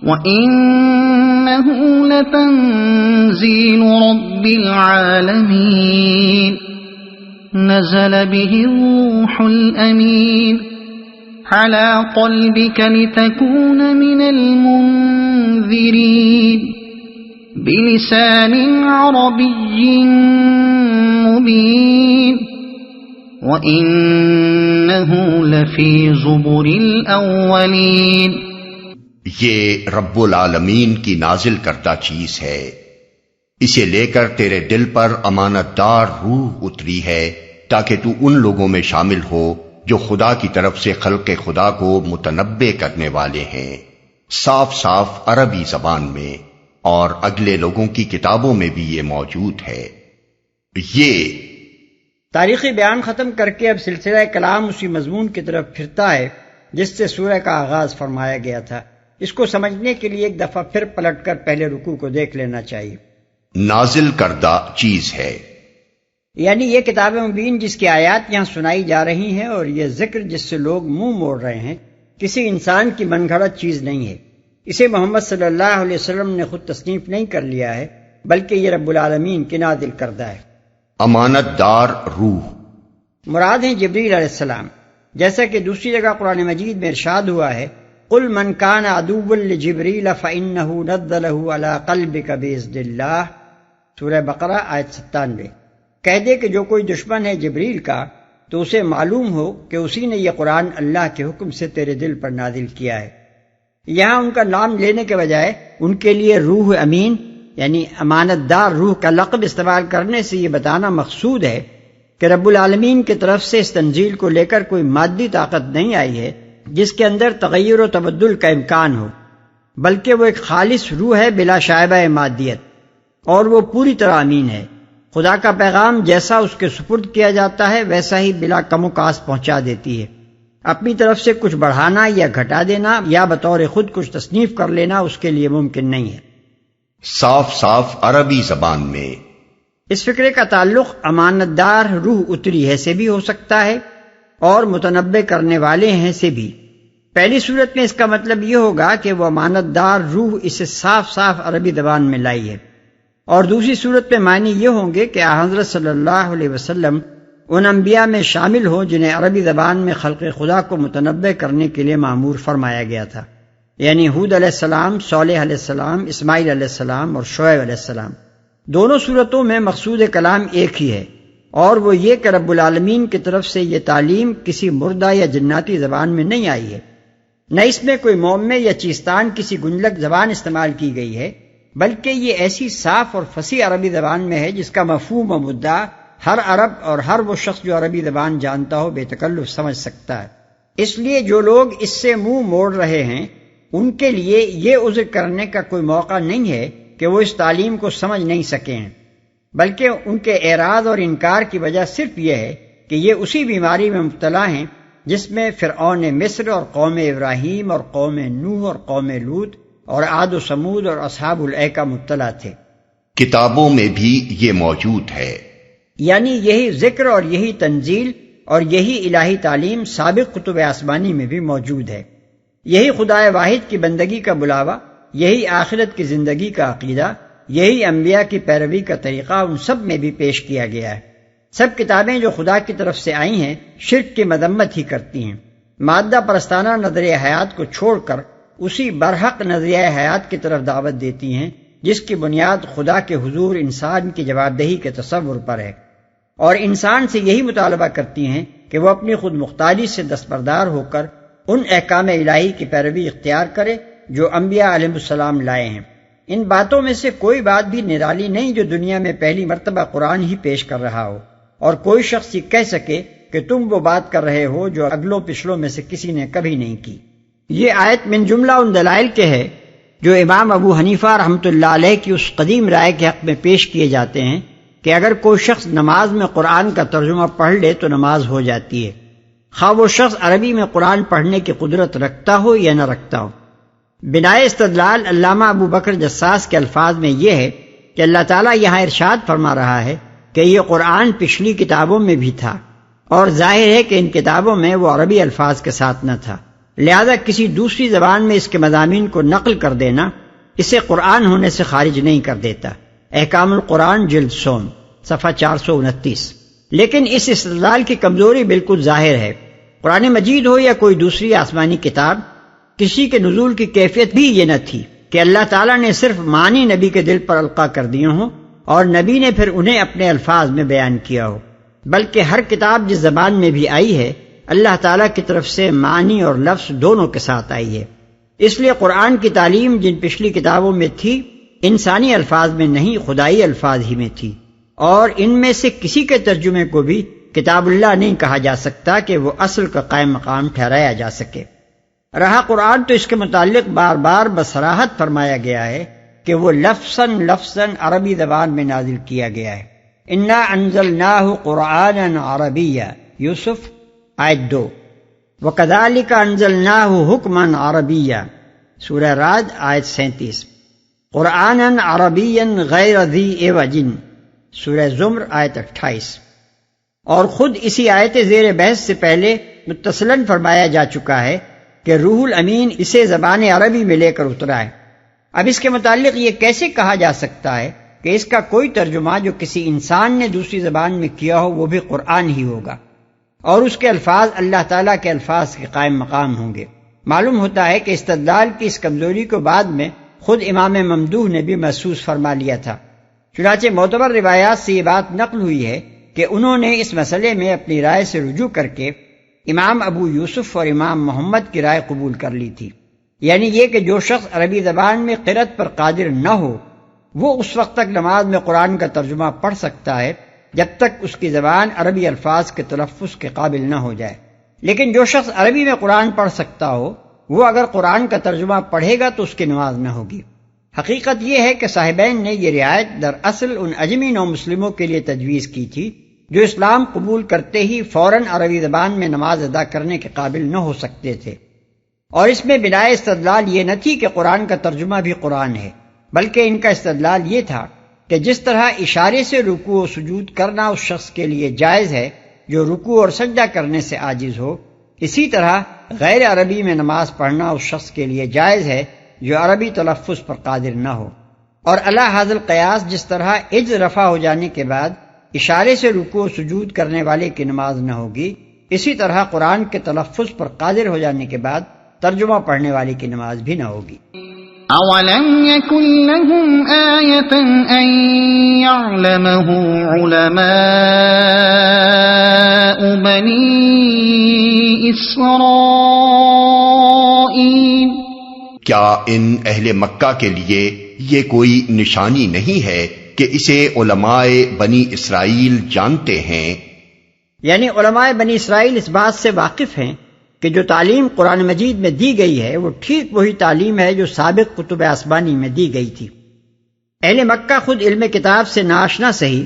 وَإِنَّهُ لَتَنزِيلُ رَبِّ الْعَالَمِينَ نَزَلَ بِهِ الرُّوحُ الْأَمِينُ عَلَى قَلْبِكَ لِتَكُونَ مِنَ الْمُنذِرِينَ بِلِسَانٍ عَرَبِيٍّ مُبِينٍ وَإِنَّهُ لَفِي زُبُرِ الْأَوَّلِينَ یہ رب العالمین کی نازل کردہ چیز ہے، اسے لے کر تیرے دل پر امانت دار روح اتری ہے تاکہ تو ان لوگوں میں شامل ہو جو خدا کی طرف سے خلق خدا کو متنبع کرنے والے ہیں، صاف صاف عربی زبان میں، اور اگلے لوگوں کی کتابوں میں بھی یہ موجود ہے۔ یہ تاریخی بیان ختم کر کے اب سلسلہ کلام اسی مضمون کی طرف پھرتا ہے جس سے سورہ کا آغاز فرمایا گیا تھا۔ اس کو سمجھنے کے لیے ایک دفعہ پھر پلٹ کر پہلے رکوع کو دیکھ لینا چاہیے۔ نازل کردہ چیز ہے، یعنی یہ کتاب مبین جس کی آیات یہاں سنائی جا رہی ہیں، اور یہ ذکر جس سے لوگ منہ موڑ رہے ہیں، کسی انسان کی من گھڑت چیز نہیں ہے۔ اسے محمد صلی اللہ علیہ وسلم نے خود تصنیف نہیں کر لیا ہے، بلکہ یہ رب العالمین کی نازل کردہ ہے۔ امانت دار روح مراد ہیں جبریل علیہ السلام، جیسا کہ دوسری جگہ قرآن مجید میں ارشاد ہوا ہے، قُلْ مَنْ كَانَ عَدُوًّا لِجِبْرِيلَ فَإِنَّهُ نَزَّلَهُ عَلَى قَلْبِكَ بِإِذْنِ اللَّهِ سورہ بقرہ آیت 97۔ کہہ دے کہ جو کوئی دشمن ہے جبریل کا تو اسے معلوم ہو کہ اسی نے یہ قرآن اللہ کے حکم سے تیرے دل پر نازل کیا ہے۔ یہاں ان کا نام لینے کے بجائے ان کے لیے روح امین یعنی امانت دار روح کا لقب استعمال کرنے سے یہ بتانا مقصود ہے کہ رب العالمین کی طرف سے اس تنزیل کو لے کر کوئی مادی طاقت نہیں آئی ہے جس کے اندر تغیر و تبدل کا امکان ہو، بلکہ وہ ایک خالص روح ہے بلا شائبہ مادیت، اور وہ پوری طرح امین ہے۔ خدا کا پیغام جیسا اس کے سپرد کیا جاتا ہے ویسا ہی بلا کم و کاست پہنچا دیتی ہے۔ اپنی طرف سے کچھ بڑھانا یا گھٹا دینا یا بطور خود کچھ تصنیف کر لینا اس کے لیے ممکن نہیں ہے۔ صاف صاف عربی زبان میں۔ اس فکرے کا تعلق امانت دار روح اتری ہے سے بھی ہو سکتا ہے اور متنبع کرنے والے ہیں سے بھی۔ پہلی صورت میں اس کا مطلب یہ ہوگا کہ وہ امانت دار روح اسے صاف صاف عربی زبان میں لائی ہے، اور دوسری صورت میں معنی یہ ہوں گے کہ حضرت صلی اللہ علیہ وسلم ان انبیاء میں شامل ہوں جنہیں عربی زبان میں خلق خدا کو متنبع کرنے کے لیے مأمور فرمایا گیا تھا، یعنی ہود علیہ السلام، صالح علیہ السلام، اسماعیل علیہ السلام اور شعیب علیہ السلام۔ دونوں صورتوں میں مقصود کلام ایک ہی ہے، اور وہ یہ کہ رب العالمین کی طرف سے یہ تعلیم کسی مردہ یا جناتی زبان میں نہیں آئی ہے، نہ اس میں کوئی مومع یا چیستان کسی گنجلک زبان استعمال کی گئی ہے، بلکہ یہ ایسی صاف اور فصیح عربی زبان میں ہے جس کا مفہوم و مدعا ہر عرب اور ہر وہ شخص جو عربی زبان جانتا ہو بے تکلف سمجھ سکتا ہے۔ اس لیے جو لوگ اس سے منہ موڑ رہے ہیں ان کے لیے یہ عذر کرنے کا کوئی موقع نہیں ہے کہ وہ اس تعلیم کو سمجھ نہیں سکے ہیں، بلکہ ان کے اعراض اور انکار کی وجہ صرف یہ ہے کہ یہ اسی بیماری میں مبتلا ہیں جس میں فرعون مصر اور قوم ابراہیم اور قوم نوح اور قوم لوط اور عاد و سمود اور اصحاب الایکہ مبتلا تھے۔ کتابوں میں بھی یہ موجود ہے، یعنی یہی ذکر اور یہی تنزیل اور یہی الہی تعلیم سابق کتب آسمانی میں بھی موجود ہے۔ یہی خدا واحد کی بندگی کا بلاوا، یہی آخرت کی زندگی کا عقیدہ، یہی انبیاء کی پیروی کا طریقہ ان سب میں بھی پیش کیا گیا ہے۔ سب کتابیں جو خدا کی طرف سے آئی ہیں شرک کی مذمت ہی کرتی ہیں، مادہ پرستانہ نظریہ حیات کو چھوڑ کر اسی برحق نظریہ حیات کی طرف دعوت دیتی ہیں جس کی بنیاد خدا کے حضور انسان کی جواب دہی کے تصور پر ہے، اور انسان سے یہی مطالبہ کرتی ہیں کہ وہ اپنی خود مختاری سے دستبردار ہو کر ان احکام الہی کی پیروی اختیار کرے جو انبیاء علیہ السلام لائے ہیں۔ ان باتوں میں سے کوئی بات بھی نرالی نہیں جو دنیا میں پہلی مرتبہ قرآن ہی پیش کر رہا ہو، اور کوئی شخص یہ کہہ سکے کہ تم وہ بات کر رہے ہو جو اگلوں پچھلوں میں سے کسی نے کبھی نہیں کی۔ یہ آیت من جملہ ان دلائل کے ہے جو امام ابو حنیفہ رحمۃ اللہ علیہ کی اس قدیم رائے کے حق میں پیش کیے جاتے ہیں کہ اگر کوئی شخص نماز میں قرآن کا ترجمہ پڑھ لے تو نماز ہو جاتی ہے، خواہ وہ شخص عربی میں قرآن پڑھنے کی قدرت رکھتا ہو یا نہ رکھتا ہو۔ بنائے استدلال علامہ ابو بکر جساس کے الفاظ میں یہ ہے کہ اللہ تعالیٰ یہاں ارشاد فرما رہا ہے کہ یہ قرآن پچھلی کتابوں میں بھی تھا، اور ظاہر ہے کہ ان کتابوں میں وہ عربی الفاظ کے ساتھ نہ تھا، لہذا کسی دوسری زبان میں اس کے مضامین کو نقل کر دینا اسے قرآن ہونے سے خارج نہیں کر دیتا۔ احکام القرآن جلد سوم صفحہ 429۔ لیکن اس استدلال کی کمزوری بالکل ظاہر ہے۔ قرآن مجید ہو یا کوئی دوسری آسمانی کتاب، کسی کے نزول کی کیفیت بھی یہ نہ تھی کہ اللہ تعالیٰ نے صرف معنی نبی کے دل پر القاء کر دیے ہوں اور نبی نے پھر انہیں اپنے الفاظ میں بیان کیا ہو، بلکہ ہر کتاب جس زبان میں بھی آئی ہے اللہ تعالیٰ کی طرف سے معنی اور لفظ دونوں کے ساتھ آئی ہے۔ اس لیے قرآن کی تعلیم جن پچھلی کتابوں میں تھی انسانی الفاظ میں نہیں، خدائی الفاظ ہی میں تھی، اور ان میں سے کسی کے ترجمے کو بھی کتاب اللہ نہیں کہا جا سکتا کہ وہ اصل کا قائم مقام ٹھہرایا جا سکے۔ رہا قرآن تو اس کے متعلق بار بار بصراحت فرمایا گیا ہے کہ وہ لفظاً عربی زبان میں نازل کیا گیا ہے۔ انا انزلناہ قرآنا عربیا یوسف آیت 2، وکذالک انزلناہ حکما عربیا سورہ رعد آیت 37، قرآنا عربیا غیر ذی عوج سورہ زمر آیت 28۔ اور خود اسی آیت زیر بحث سے پہلے متصلاً فرمایا جا چکا ہے کہ روح الامین اسے زبان عربی میں لے کر اترا ہے۔ اب اس کے متعلق یہ کیسے کہا جا سکتا ہے کہ اس کا کوئی ترجمہ جو کسی انسان نے دوسری زبان میں کیا ہو وہ بھی قرآن ہی ہوگا اور اس کے الفاظ اللہ تعالیٰ کے الفاظ کے قائم مقام ہوں گے؟ معلوم ہوتا ہے کہ استدلال کی اس کمزوری کو بعد میں خود امام ممدوح نے بھی محسوس فرما لیا تھا۔ چنانچہ معتبر روایات سے یہ بات نقل ہوئی ہے کہ انہوں نے اس مسئلے میں اپنی رائے سے رجوع کر کے امام ابو یوسف اور امام محمد کی رائے قبول کر لی تھی، یعنی یہ کہ جو شخص عربی زبان میں قرأت پر قادر نہ ہو وہ اس وقت تک نماز میں قرآن کا ترجمہ پڑھ سکتا ہے جب تک اس کی زبان عربی الفاظ کے تلفظ کے قابل نہ ہو جائے، لیکن جو شخص عربی میں قرآن پڑھ سکتا ہو وہ اگر قرآن کا ترجمہ پڑھے گا تو اس کی نماز نہ ہوگی۔ حقیقت یہ ہے کہ صاحبین نے یہ رعایت دراصل ان اجمی نو مسلموں کے لیے تجویز کی تھی جو اسلام قبول کرتے ہی فوراً عربی زبان میں نماز ادا کرنے کے قابل نہ ہو سکتے تھے، اور اس میں بنائے استدلال یہ نہ تھی کہ قرآن کا ترجمہ بھی قرآن ہے، بلکہ ان کا استدلال یہ تھا کہ جس طرح اشارے سے رکوع و سجود کرنا اس شخص کے لیے جائز ہے جو رکوع اور سجدہ کرنے سے عاجز ہو، اسی طرح غیر عربی میں نماز پڑھنا اس شخص کے لیے جائز ہے جو عربی تلفظ پر قادر نہ ہو۔ اور علی ھذا القیاس جس طرح عجز رفع ہو جانے کے بعد اشارے سے رکوع و سجود کرنے والے کی نماز نہ ہوگی، اسی طرح قرآن کے تلفظ پر قادر ہو جانے کے بعد ترجمہ پڑھنے والے کی نماز بھی نہ ہوگی۔ أَوَلَمْ يَكُنْ لَهُمْ آيَةً أَنْ يَعْلَمَهُ عُلَمَاءُ بَنِي إِسْرَائِيلَ؟ کیا ان اہل مکہ کے لیے یہ کوئی نشانی نہیں ہے کہ اسے علماء بنی اسرائیل جانتے ہیں؟ یعنی علماء بنی اسرائیل اس بات سے واقف ہیں کہ جو تعلیم قرآن مجید میں دی گئی ہے وہ ٹھیک وہی تعلیم ہے جو سابق کتب آسمانی میں دی گئی تھی۔ اہل مکہ خود علم کتاب سے ناآشنا سہی،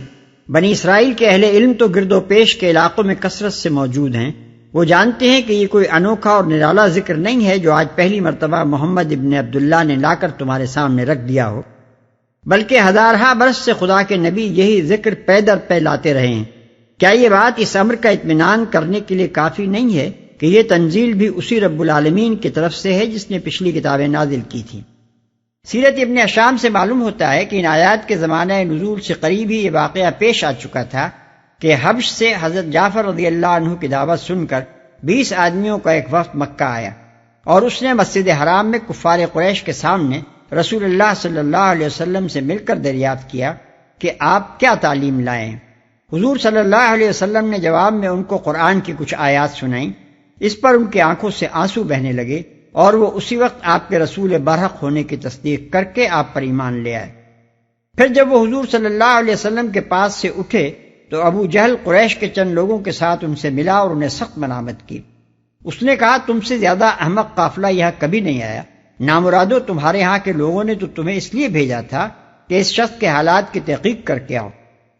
بنی اسرائیل کے اہل علم تو گرد و پیش کے علاقوں میں کثرت سے موجود ہیں، وہ جانتے ہیں کہ یہ کوئی انوکھا اور نرالا ذکر نہیں ہے جو آج پہلی مرتبہ محمد ابن عبداللہ نے لا کر تمہارے سامنے رکھ دیا ہو، بلکہ ہزارہا برس سے خدا کے نبی یہی ذکر پے در پے لاتے رہے ہیں۔ کیا یہ بات اس امر کا اطمینان کرنے کے لیے کافی نہیں ہے کہ یہ تنزیل بھی اسی رب العالمین کی طرف سے ہے جس نے پچھلی کتابیں نازل کی تھیں؟ سیرت ابن ہشام سے معلوم ہوتا ہے کہ ان آیات کے زمانہ نزول سے قریب ہی یہ واقعہ پیش آ چکا تھا کہ حبش سے حضرت جعفر رضی اللہ عنہ کی دعوت سن کر 20 آدمیوں کا ایک وفد مکہ آیا اور اس نے مسجد حرام میں کفار قریش کے سامنے رسول اللہ صلی اللہ علیہ وسلم سے مل کر دریافت کیا کہ آپ کیا تعلیم لائے ہیں۔ حضور صلی اللہ علیہ وسلم نے جواب میں ان کو قرآن کی کچھ آیات سنائیں، اس پر ان کی آنکھوں سے آنسو بہنے لگے اور وہ اسی وقت آپ کے رسول برحق ہونے کی تصدیق کر کے آپ پر ایمان لے آئے۔ پھر جب وہ حضور صلی اللہ علیہ وسلم کے پاس سے اٹھے تو ابو جہل قریش کے چند لوگوں کے ساتھ ان سے ملا اور انہیں سخت ملامت کی۔ اس نے کہا تم سے زیادہ احمق قافلہ یہاں کبھی نہیں آیا، نامرادو تمہارے ہاں کے لوگوں نے تو تمہیں اس لیے بھیجا تھا کہ اس شخص کے حالات کی تحقیق کر کے آؤ،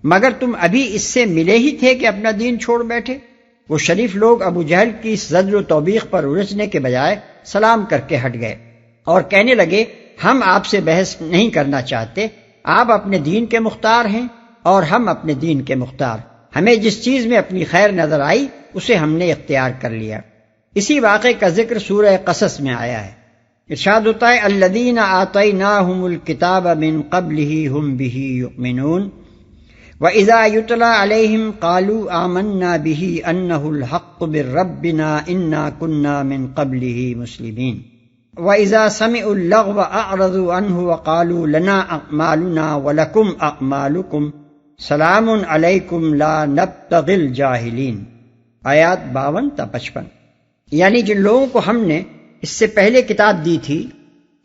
مگر تم ابھی اس سے ملے ہی تھے کہ اپنا دین چھوڑ بیٹھے۔ وہ شریف لوگ ابو جہل کی اس زجر و توبیخ پر الجھنے کے بجائے سلام کر کے ہٹ گئے اور کہنے لگے ہم آپ سے بحث نہیں کرنا چاہتے، آپ اپنے دین کے مختار ہیں اور ہم اپنے دین کے مختار، ہمیں جس چیز میں اپنی خیر نظر آئی اسے ہم نے اختیار کر لیا۔ اسی واقعے کا ذکر سورہ قصص میں آیا ہے. ارشاد ہوتا ہے الذین آتیناہم الکتاب من قبلہ ہم بہ یؤمنون وَإِذَا يُتْلَى عَلَيْهِمْ قَالُوا آمَنَّا بِهِ أَنَّهُ الْحَقُّ مِنْ رَبِّنَا إِنَّا كُنَّا مِنْ قَبْلِهِ مُسْلِمِينَ وَإِذَا سَمِعُوا اللَّغْوَ أَعْرَضُوا عَنْهُ وَقَالُوا لَنَا أَعْمَالُنَا وَلَكُمْ أَعْمَالُكُمْ سَلَامٌ عَلَيْكُمْ لَا نَبْتَغِي الْجَاهِلِينَ. آیات 52 تا 55. یعنی جن لوگوں کو ہم نے اس سے پہلے کتاب دی تھی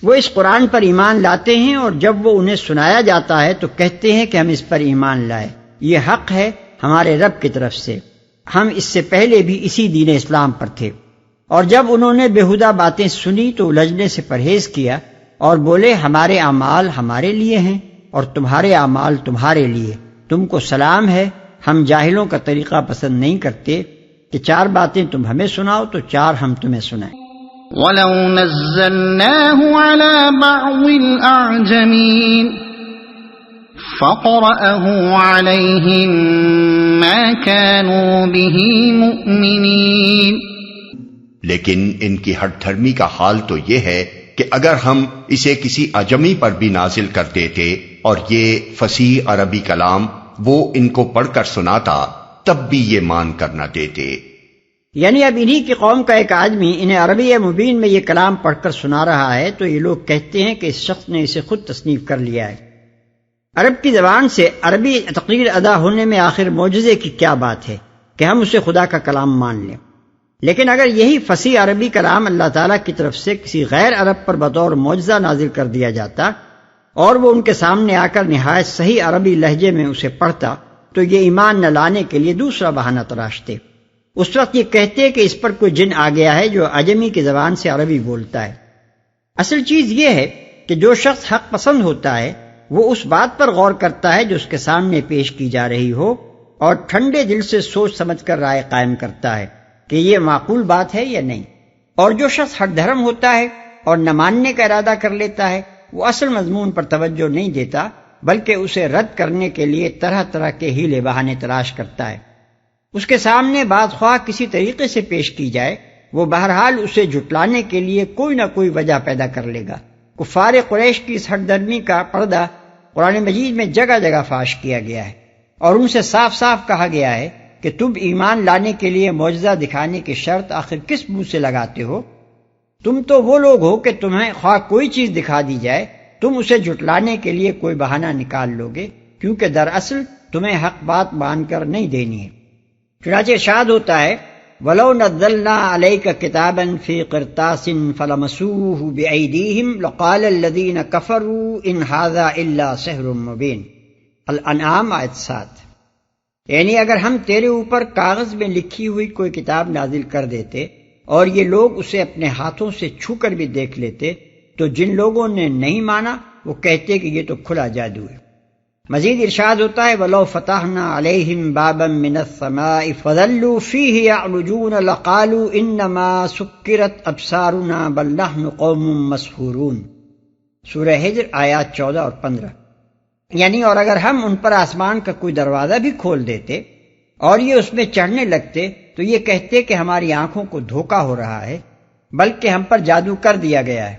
وہ اس قرآن پر ایمان لاتے ہیں، اور جب وہ انہیں سنایا جاتا ہے تو کہتے ہیں کہ ہم اس پر ایمان لائے، یہ حق ہے ہمارے رب کی طرف سے، ہم اس سے پہلے بھی اسی دین اسلام پر تھے. اور جب انہوں نے بےہودہ باتیں سنی تو الجھنے سے پرہیز کیا اور بولے ہمارے اعمال ہمارے لیے ہیں اور تمہارے اعمال تمہارے لیے، تم کو سلام ہے، ہم جاہلوں کا طریقہ پسند نہیں کرتے کہ 4 باتیں تم ہمیں سناؤ تو 4 ہم تمہیں سنائیں. وَلَوْ نَزَّلْنَاهُ عَلَى بَعْضِ الْأَعْجَمِينَ فَقَرَأَهُ عَلَيْهِمْ مَا كَانُوا بِهِ مُؤْمِنِينَ. لیکن ان کی ہٹ دھرمی کا حال تو یہ ہے کہ اگر ہم اسے کسی اجمی پر بھی نازل کر دیتے اور یہ فصیح عربی کلام وہ ان کو پڑھ کر سناتا تب بھی یہ مان کر نہ دیتے. یعنی اب انہی کی قوم کا ایک آدمی انہیں عربی مبین میں یہ کلام پڑھ کر سنا رہا ہے تو یہ لوگ کہتے ہیں کہ اس شخص نے اسے خود تصنیف کر لیا ہے. عرب کی زبان سے عربی تقریر ادا ہونے میں آخر معجزے کی کیا بات ہے کہ ہم اسے خدا کا کلام مان لیں. لیکن اگر یہی فصیح عربی کلام اللہ تعالیٰ کی طرف سے کسی غیر عرب پر بطور معجزہ نازل کر دیا جاتا اور وہ ان کے سامنے آ کر نہایت صحیح عربی لہجے میں اسے پڑھتا تو یہ ایمان نہ لانے کے لیے دوسرا بہانہ تراشتے. اس وقت یہ کہتے کہ اس پر کوئی جن آ گیا ہے جو عجمی کی زبان سے عربی بولتا ہے. اصل چیز یہ ہے کہ جو شخص حق پسند ہوتا ہے وہ اس بات پر غور کرتا ہے جو اس کے سامنے پیش کی جا رہی ہو اور ٹھنڈے دل سے سوچ سمجھ کر رائے قائم کرتا ہے کہ یہ معقول بات ہے یا نہیں. اور جو شخص حق دھرم ہوتا ہے اور نہ ماننے کا ارادہ کر لیتا ہے وہ اصل مضمون پر توجہ نہیں دیتا بلکہ اسے رد کرنے کے لیے طرح طرح کے ہیلے بہانے تلاش کرتا ہے. اس کے سامنے بات خواہ کسی طریقے سے پیش کی جائے وہ بہرحال اسے جھٹلانے کے لیے کوئی نہ کوئی وجہ پیدا کر لے گا. کفار قریش کی اس ہٹ درمی کا پردہ قرآن مجید میں جگہ جگہ فاش کیا گیا ہے اور ان سے صاف صاف کہا گیا ہے کہ تم ایمان لانے کے لیے معجزہ دکھانے کی شرط آخر کس منہ سے لگاتے ہو؟ تم تو وہ لوگ ہو کہ تمہیں خواہ کوئی چیز دکھا دی جائے تم اسے جھٹلانے کے لیے کوئی بہانہ نکال لو گے کیونکہ دراصل تمہیں حق بات مان کر نہیں دینی ہے. چنانچہ ارشاد ہوتا ہے وَلَوْ نَزَّلْنَا عَلَيْكَ كِتَابًا فِي قِرْطَاسٍ فَلَمَسُوهُ بِأَيْدِيهِمْ لَقَالَ الَّذِينَ كَفَرُوا إِنْ هَذَا إِلَّا سِحْرٌ مُبِينٌ. الانعام آیت 7. یعنی اگر ہم تیرے اوپر کاغذ میں لکھی ہوئی کوئی کتاب نازل کر دیتے اور یہ لوگ اسے اپنے ہاتھوں سے چھو کر بھی دیکھ لیتے تو جن لوگوں نے نہیں مانا وہ کہتے کہ یہ تو کھلا جادو ہے. مزید ارشاد ہوتا ہے وَلَوْ فَتَحْنَا عَلَيْهِمْ بَابًا مِّنَ السَّمَاءِ فَظَلُّوا فِيهِ يَعْرُجُونَ لَقَالُوا إِنَّمَا سُكِّرَتْ أَبْصَارُنَا بَلْ نَحْنُ قَوْمٌ مَسْحُورُونَ. سورہ ہجر آیات 14 اور 15. یعنی اور اگر ہم ان پر آسمان کا کوئی دروازہ بھی کھول دیتے اور یہ اس میں چڑھنے لگتے تو یہ کہتے کہ ہماری آنکھوں کو دھوکا ہو رہا ہے بلکہ ہم پر جادو کر دیا گیا ہے.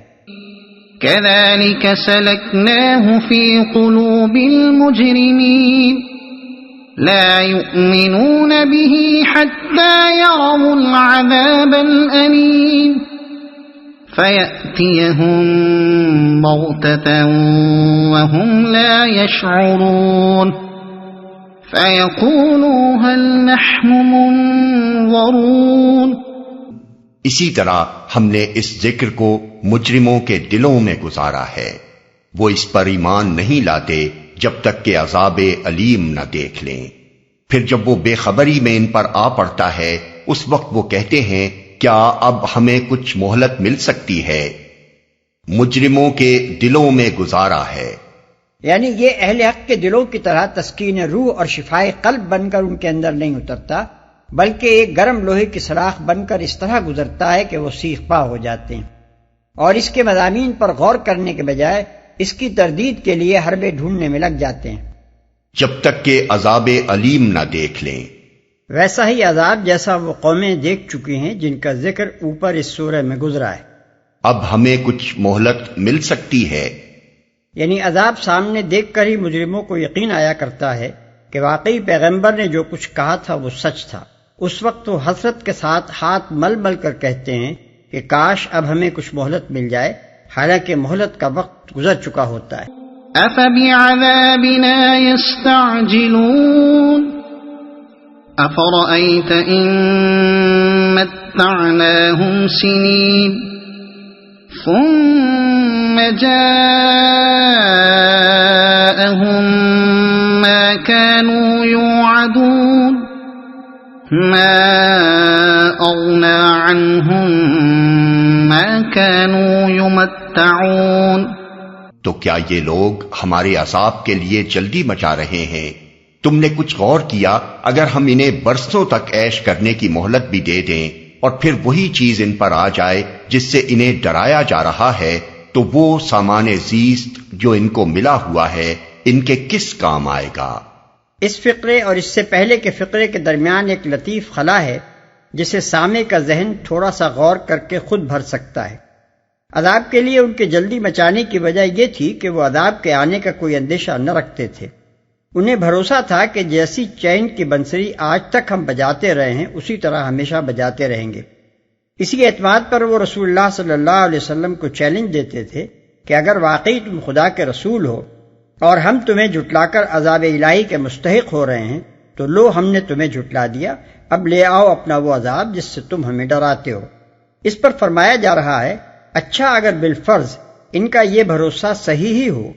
كَذَلِكَ سَلَكْنَاهُ فِي قُلُوبِ الْمُجْرِمِينَ لَا يُؤْمِنُونَ بِهِ حَتَّى يَرَوُا الْعَذَابَ الْأَلِيمَ فَيَأْتِيَهُم بَغْتَةً وَهُمْ لَا يَشْعُرُونَ فَيَقُولُوا هَلْ نَحْنُ مُنظَرُونَ. اسی طرح ہم نے اس ذکر کو مجرموں کے دلوں میں گزارا ہے، وہ اس پر ایمان نہیں لاتے جب تک کہ عذاب علیم نہ دیکھ لیں. پھر جب وہ بے خبری میں ان پر آ پڑتا ہے اس وقت وہ کہتے ہیں کیا اب ہمیں کچھ مہلت مل سکتی ہے. مجرموں کے دلوں میں گزارا ہے، یعنی یہ اہل حق کے دلوں کی طرح تسکین روح اور شفائے قلب بن کر ان کے اندر نہیں اترتا بلکہ ایک گرم لوہے کی سلاخ بن کر اس طرح گزرتا ہے کہ وہ سیخ پا ہو جاتے ہیں اور اس کے مضامین پر غور کرنے کے بجائے اس کی تردید کے لیے حربے ڈھونڈنے میں لگ جاتے ہیں جب تک کہ عذاب علیم نہ دیکھ لیں. ویسا ہی عذاب جیسا وہ قومیں دیکھ چکی ہیں جن کا ذکر اوپر اس سورہ میں گزرا ہے۔ اب ہمیں کچھ مہلت مل سکتی ہے، یعنی عذاب سامنے دیکھ کر ہی مجرموں کو یقین آیا کرتا ہے کہ واقعی پیغمبر نے جو کچھ کہا تھا وہ سچ تھا۔ اس وقت وہ حسرت کے ساتھ ہاتھ مل مل کر کہتے ہیں کہ کاش اب ہمیں کچھ مہلت مل جائے، حالانکہ مہلت کا وقت گزر چکا ہوتا ہے۔ أفبعذابنا يستعجلون أفرأيت إن متعناهم سنين ثم جاءهم ما كانوا يوعدون ما أغنى عنهم ما كانوا يمتعون۔ تو کیا یہ لوگ ہمارے عذاب کے لیے جلدی مچا رہے ہیں؟ تم نے کچھ غور کیا اگر ہم انہیں برسوں تک عیش کرنے کی مہلت بھی دے دیں اور پھر وہی چیز ان پر آ جائے جس سے انہیں ڈرایا جا رہا ہے، تو وہ سامان زیست جو ان کو ملا ہوا ہے ان کے کس کام آئے گا؟ اس فقرے اور اس سے پہلے کے فقرے کے درمیان ایک لطیف خلا ہے جسے سامع کا ذہن تھوڑا سا غور کر کے خود بھر سکتا ہے۔ عذاب کے لیے ان کے جلدی مچانے کی وجہ یہ تھی کہ وہ عذاب کے آنے کا کوئی اندیشہ نہ رکھتے تھے۔ انہیں بھروسہ تھا کہ جیسی چین کی بنسری آج تک ہم بجاتے رہے ہیں اسی طرح ہمیشہ بجاتے رہیں گے۔ اسی اعتماد پر وہ رسول اللہ صلی اللہ علیہ وسلم کو چیلنج دیتے تھے کہ اگر واقعی تم خدا کے رسول ہو اور ہم تمہیں جھٹلا کر عذاب الہی کے مستحق ہو رہے ہیں تو لو ہم نے تمہیں جھٹلا دیا، اب لے آؤ اپنا وہ عذاب جس سے تم ہمیں ڈراتے ہو۔ اس پر فرمایا جا رہا ہے اچھا اگر بالفرض ان کا یہ بھروسہ صحیح ہی ہو،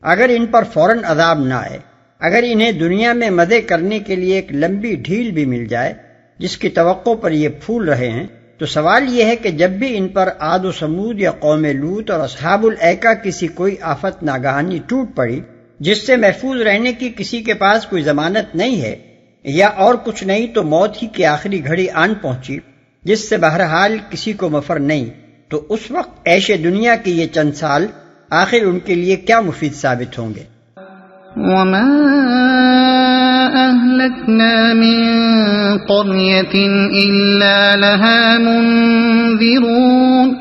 اگر ان پر فوراً عذاب نہ آئے، اگر انہیں دنیا میں مزے کرنے کے لیے ایک لمبی ڈھیل بھی مل جائے جس کی توقع پر یہ پھول رہے ہیں، تو سوال یہ ہے کہ جب بھی ان پر عاد و سمود یا قوم لوط اور اصحاب الایکہ کسی کوئی آفت ناگہانی ٹوٹ پڑی جس سے محفوظ رہنے کی کسی کے پاس کوئی ضمانت نہیں ہے، یا اور کچھ نہیں تو موت ہی کی آخری گھڑی آن پہنچی جس سے بہرحال کسی کو مفر نہیں، تو اس وقت عیش دنیا کے یہ چند سال آخر ان کے لیے کیا مفید ثابت ہوں گے؟ وما أهلكنا من قرية إلا لها منذرون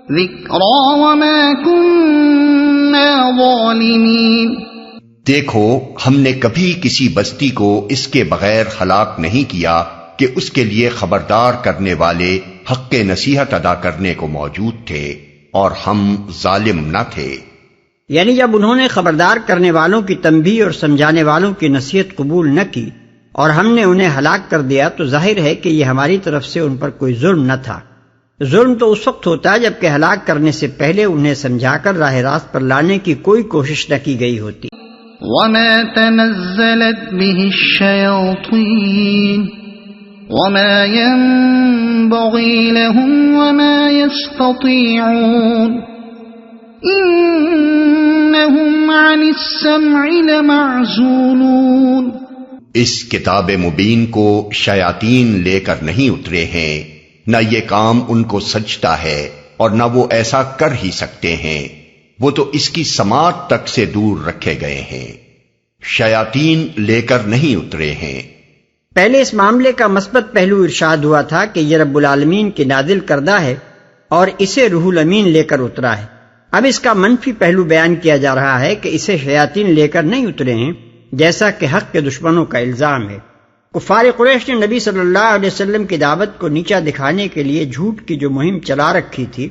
ذكرى وما كنا ظالمين۔ دیکھو ہم نے کبھی کسی بستی کو اس کے بغیر ہلاک نہیں کیا کہ اس کے لیے خبردار کرنے والے حق نصیحت ادا کرنے کو موجود تھے اور ہم ظالم نہ تھے۔ یعنی جب انہوں نے خبردار کرنے والوں کی تنبیہ اور سمجھانے والوں کی نصیحت قبول نہ کی اور ہم نے انہیں ہلاک کر دیا تو ظاہر ہے کہ یہ ہماری طرف سے ان پر کوئی ظلم نہ تھا۔ ظلم تو اس وقت ہوتا ہے جبکہ ہلاک کرنے سے پہلے انہیں سمجھا کر راہ راست پر لانے کی کوئی کوشش نہ کی گئی ہوتی۔ وما تنزلت به الشياطين وما ينبغي لهم وما يستطيعون انہم عن السمع لمعزولون۔ اس کتاب مبین کو شیاطین لے کر نہیں اترے ہیں، نہ یہ کام ان کو سجتا ہے اور نہ وہ ایسا کر ہی سکتے ہیں، وہ تو اس کی سماعت تک سے دور رکھے گئے ہیں، شیاطین لے کر نہیں اترے ہیں۔ پہلے اس معاملے کا مثبت پہلو ارشاد ہوا تھا کہ یہ رب العالمین کی نازل کردہ ہے اور اسے روح الامین لے کر اترا ہے۔ اب اس کا منفی پہلو بیان کیا جا رہا ہے کہ اسے شیاطین لے کر نہیں اترے ہیں، جیسا کہ حق کے دشمنوں کا الزام ہے۔ کفار قریش نے نبی صلی اللہ علیہ وسلم کی دعوت کو نیچا دکھانے کے لیے جھوٹ کی جو مہم چلا رکھی تھی،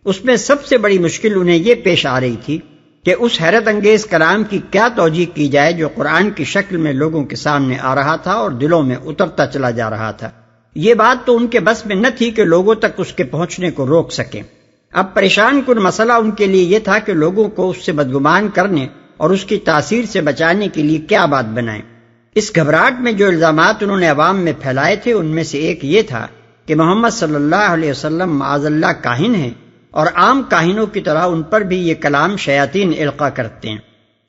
اس میں سب سے بڑی مشکل انہیں یہ پیش آ رہی تھی کہ اس حیرت انگیز کلام کی کیا توجیہ کی جائے جو قرآن کی شکل میں لوگوں کے سامنے آ رہا تھا اور دلوں میں اترتا چلا جا رہا تھا۔ یہ بات تو ان کے بس میں نہ تھی کہ لوگوں تک اس کے پہنچنے کو روک سکیں۔ اب پریشان کن مسئلہ ان کے لیے یہ تھا کہ لوگوں کو اس سے بدگمان کرنے اور اس کی تاثیر سے بچانے کے لیے کیا بات بنائیں۔ اس گھبراہٹ میں جو الزامات انہوں نے عوام میں پھیلائے تھے ان میں سے ایک یہ تھا کہ محمد صلی اللہ علیہ وسلم معاذ اللہ کاہن ہیں اور عام کاہنوں کی طرح ان پر بھی یہ کلام شیاطین القا کرتے ہیں۔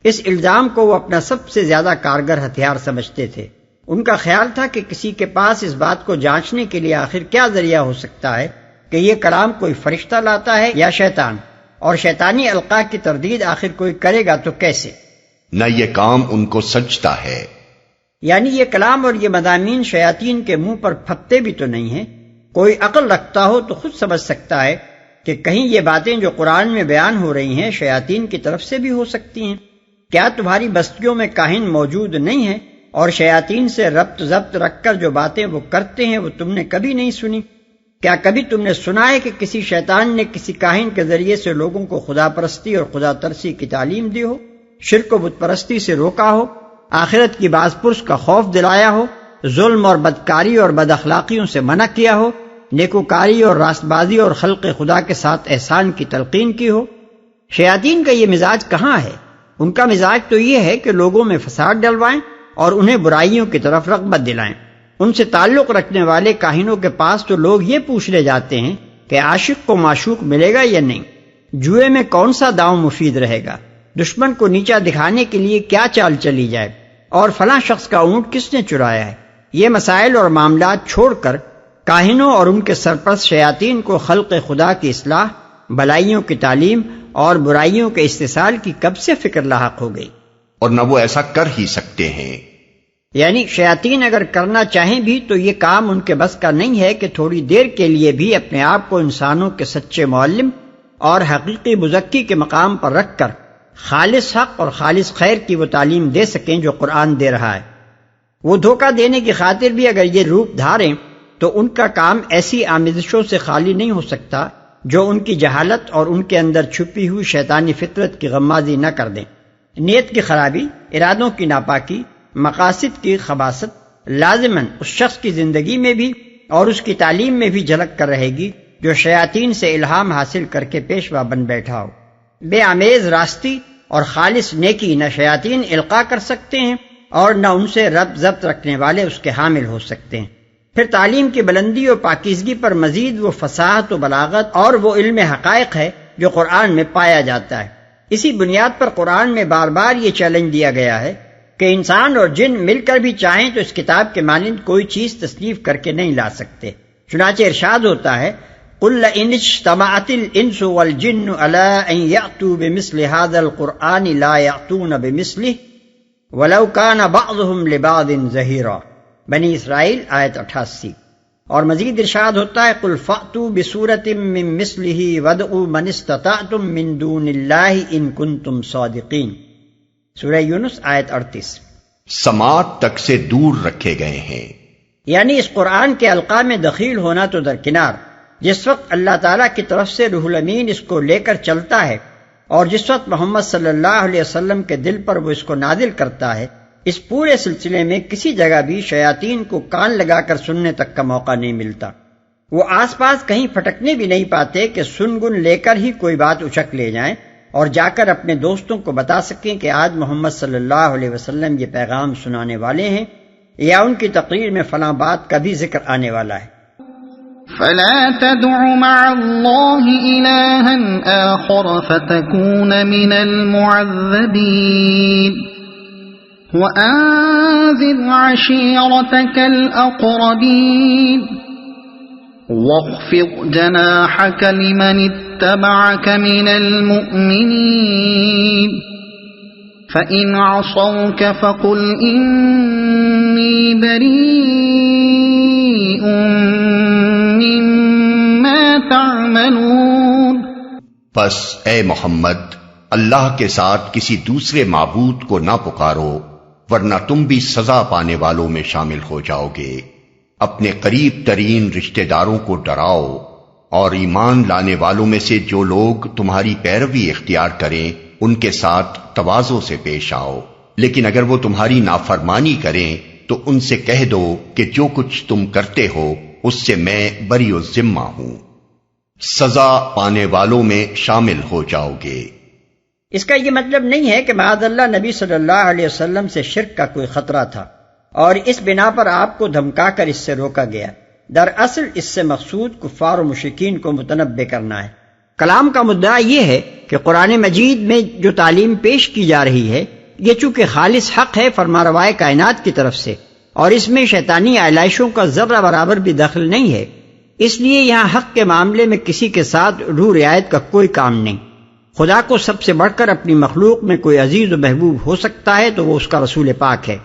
اس الزام کو وہ اپنا سب سے زیادہ کارگر ہتھیار سمجھتے تھے۔ ان کا خیال تھا کہ کسی کے پاس اس بات کو جانچنے کے لیے آخر کیا ذریعہ ہو سکتا ہے کہ یہ کلام کوئی فرشتہ لاتا ہے یا شیطان، اور شیطانی القاء کی تردید آخر کوئی کرے گا تو کیسے؟ نہ یہ کام ان کو سجتا ہے۔ یعنی یہ کلام اور یہ مضامین شیاطین کے منہ پر پھبتے بھی تو نہیں ہیں۔ کوئی عقل رکھتا ہو تو خود سمجھ سکتا ہے کہ کہیں یہ باتیں جو قرآن میں بیان ہو رہی ہیں شیاطین کی طرف سے بھی ہو سکتی ہیں۔ کیا تمہاری بستیوں میں کاہن موجود نہیں ہیں اور شیاطین سے ربط ضبط رکھ کر جو باتیں وہ کرتے ہیں وہ تم نے کبھی نہیں سنی؟ کیا کبھی تم نے سنا ہے کہ کسی شیطان نے کسی کاہن کے ذریعے سے لوگوں کو خدا پرستی اور خدا ترسی کی تعلیم دی ہو، شرک و بت پرستی سے روکا ہو، آخرت کی باز پرس کا خوف دلایا ہو، ظلم اور بدکاری اور بد اخلاقیوں سے منع کیا ہو، نیکوکاری اور راست بازی اور خلق خدا کے ساتھ احسان کی تلقین کی ہو؟ شیاطین کا یہ مزاج کہاں ہے؟ ان کا مزاج تو یہ ہے کہ لوگوں میں فساد ڈلوائیں اور انہیں برائیوں کی طرف رغبت دلائیں۔ ان سے تعلق رکھنے والے کاہنوں کے پاس تو لوگ یہ پوچھ لے جاتے ہیں کہ عاشق کو معشوق ملے گا یا نہیں، جوئے میں کون سا داؤں مفید رہے گا، دشمن کو نیچا دکھانے کے لیے کیا چال چلی جائے، اور فلاں شخص کا اونٹ کس نے چرایا ہے۔ یہ مسائل اور معاملات چھوڑ کر کاہنوں اور ان کے سرپرست شیاطین کو خلق خدا کی اصلاح، بھلائیوں کی تعلیم اور برائیوں کے استحصال کی کب سے فکر لاحق ہو گئی، اور نہ وہ ایسا کر ہی سکتے ہیں۔ یعنی شیاطین اگر کرنا چاہیں بھی تو یہ کام ان کے بس کا نہیں ہے کہ تھوڑی دیر کے لیے بھی اپنے آپ کو انسانوں کے سچے معلم اور حقیقی مزکی کے مقام پر رکھ کر خالص حق اور خالص خیر کی وہ تعلیم دے سکیں جو قرآن دے رہا ہے۔ وہ دھوکہ دینے کی خاطر بھی اگر یہ روپ دھاریں تو ان کا کام ایسی آمیزشوں سے خالی نہیں ہو سکتا جو ان کی جہالت اور ان کے اندر چھپی ہوئی شیطانی فطرت کی غمازی نہ کر دیں۔ نیت کی خرابی، ارادوں کی ناپاکی، مقاصد کی خباثت لازماً اس شخص کی زندگی میں بھی اور اس کی تعلیم میں بھی جھلک کر رہے گی جو شیاطین سے الہام حاصل کر کے پیشوا بن بیٹھا ہو۔ بے آمیز راستی اور خالص نیکی نہ شیاطین القاء کر سکتے ہیں اور نہ ان سے ربط ضبط رکھنے والے اس کے حامل ہو سکتے ہیں۔ پھر تعلیم کی بلندی اور پاکیزگی پر مزید وہ فصاحت و بلاغت اور وہ علم حقائق ہے جو قرآن میں پایا جاتا ہے۔ اسی بنیاد پر قرآن میں بار بار یہ چیلنج دیا گیا ہے کہ انسان اور جن مل کر بھی چاہیں تو اس کتاب کے مانند کوئی چیز تصنیف کر کے نہیں لا سکتے۔ چنانچہ ارشاد ہوتا ہے قُلْ لَئِنِ اجْتَمَعَتِ الْإِنسُ وَالْجِنُّ عَلَىٰ أَن يَأْتُوا بِمِثْلِ هَٰذَا الْقُرْآنِ لَا يَأْتُونَ بِمِثْلِهِ وَلَوْ كَانَ بَعْضُهُمْ لِبَعْضٍ ظَهِيرًا، بنی اسرائیل آیت 88۔ اور مزید ارشاد ہوتا ہے قُلْ فَأْتُوا بِسُورَةٍ مِّن مِّثْلِهِ وَادْعُوا مَنِ اسْتَطَعْتُم مِّن دُونِ اللَّهِ إِن كُنتُمْ صَادِقِينَ، سورہ یونس آیت 38۔ سماعت تک سے دور رکھے گئے ہیں، یعنی اس قرآن کے القاء میں دخیل ہونا تو درکنار، جس وقت اللہ تعالیٰ کی طرف سے روح الامین اس کو لے کر چلتا ہے اور جس وقت محمد صلی اللہ علیہ وسلم کے دل پر وہ اس کو نازل کرتا ہے، اس پورے سلسلے میں کسی جگہ بھی شیاطین کو کان لگا کر سننے تک کا موقع نہیں ملتا۔ وہ آس پاس کہیں پھٹکنے بھی نہیں پاتے کہ سنگن لے کر ہی کوئی بات اچک لے جائیں اور جا کر اپنے دوستوں کو بتا سکیں کہ آج محمد صلی اللہ علیہ وسلم یہ پیغام سنانے والے ہیں یا ان کی تقریر میں فلاں بات کا بھی ذکر آنے والا ہے۔ فلا تدع مع الله إلها آخر فتكون من المعذبين وأنذر عشيرتك الأقربين واخفض جناحك لمن اتبعك من المؤمنين فإن عصوك فقل إني بريء مما تعملون۔ پس اے محمد اللہ کے ساتھ کسی دوسرے معبود کو نہ پکارو ورنہ تم بھی سزا پانے والوں میں شامل ہو جاؤ گے۔ اپنے قریب ترین رشتہ داروں کو ڈراؤ اور ایمان لانے والوں میں سے جو لوگ تمہاری پیروی اختیار کریں ان کے ساتھ تواضع سے پیش آؤ، لیکن اگر وہ تمہاری نافرمانی کریں تو ان سے کہہ دو کہ جو کچھ تم کرتے ہو اس سے میں بری الذمہ ہوں، سزا پانے والوں میں شامل ہو جاؤ گے۔ اس کا یہ مطلب نہیں ہے کہ معاذ اللہ نبی صلی اللہ علیہ وسلم سے شرک کا کوئی خطرہ تھا اور اس بنا پر آپ کو دھمکا کر اس سے روکا گیا۔ دراصل اس سے مقصود کفار و مشرکین کو متنبہ کرنا ہے۔ کلام کا مدعا یہ ہے کہ قرآن مجید میں جو تعلیم پیش کی جا رہی ہے یہ چونکہ خالص حق ہے فرمانروائے کائنات کی طرف سے اور اس میں شیطانی آلائشوں کا ذرہ برابر بھی دخل نہیں ہے، اس لیے یہاں حق کے معاملے میں کسی کے ساتھ روح رعایت کا کوئی کام نہیں۔ خدا کو سب سے بڑھ کر اپنی مخلوق میں کوئی عزیز و محبوب ہو سکتا ہے تو وہ اس کا رسول پاک ہے۔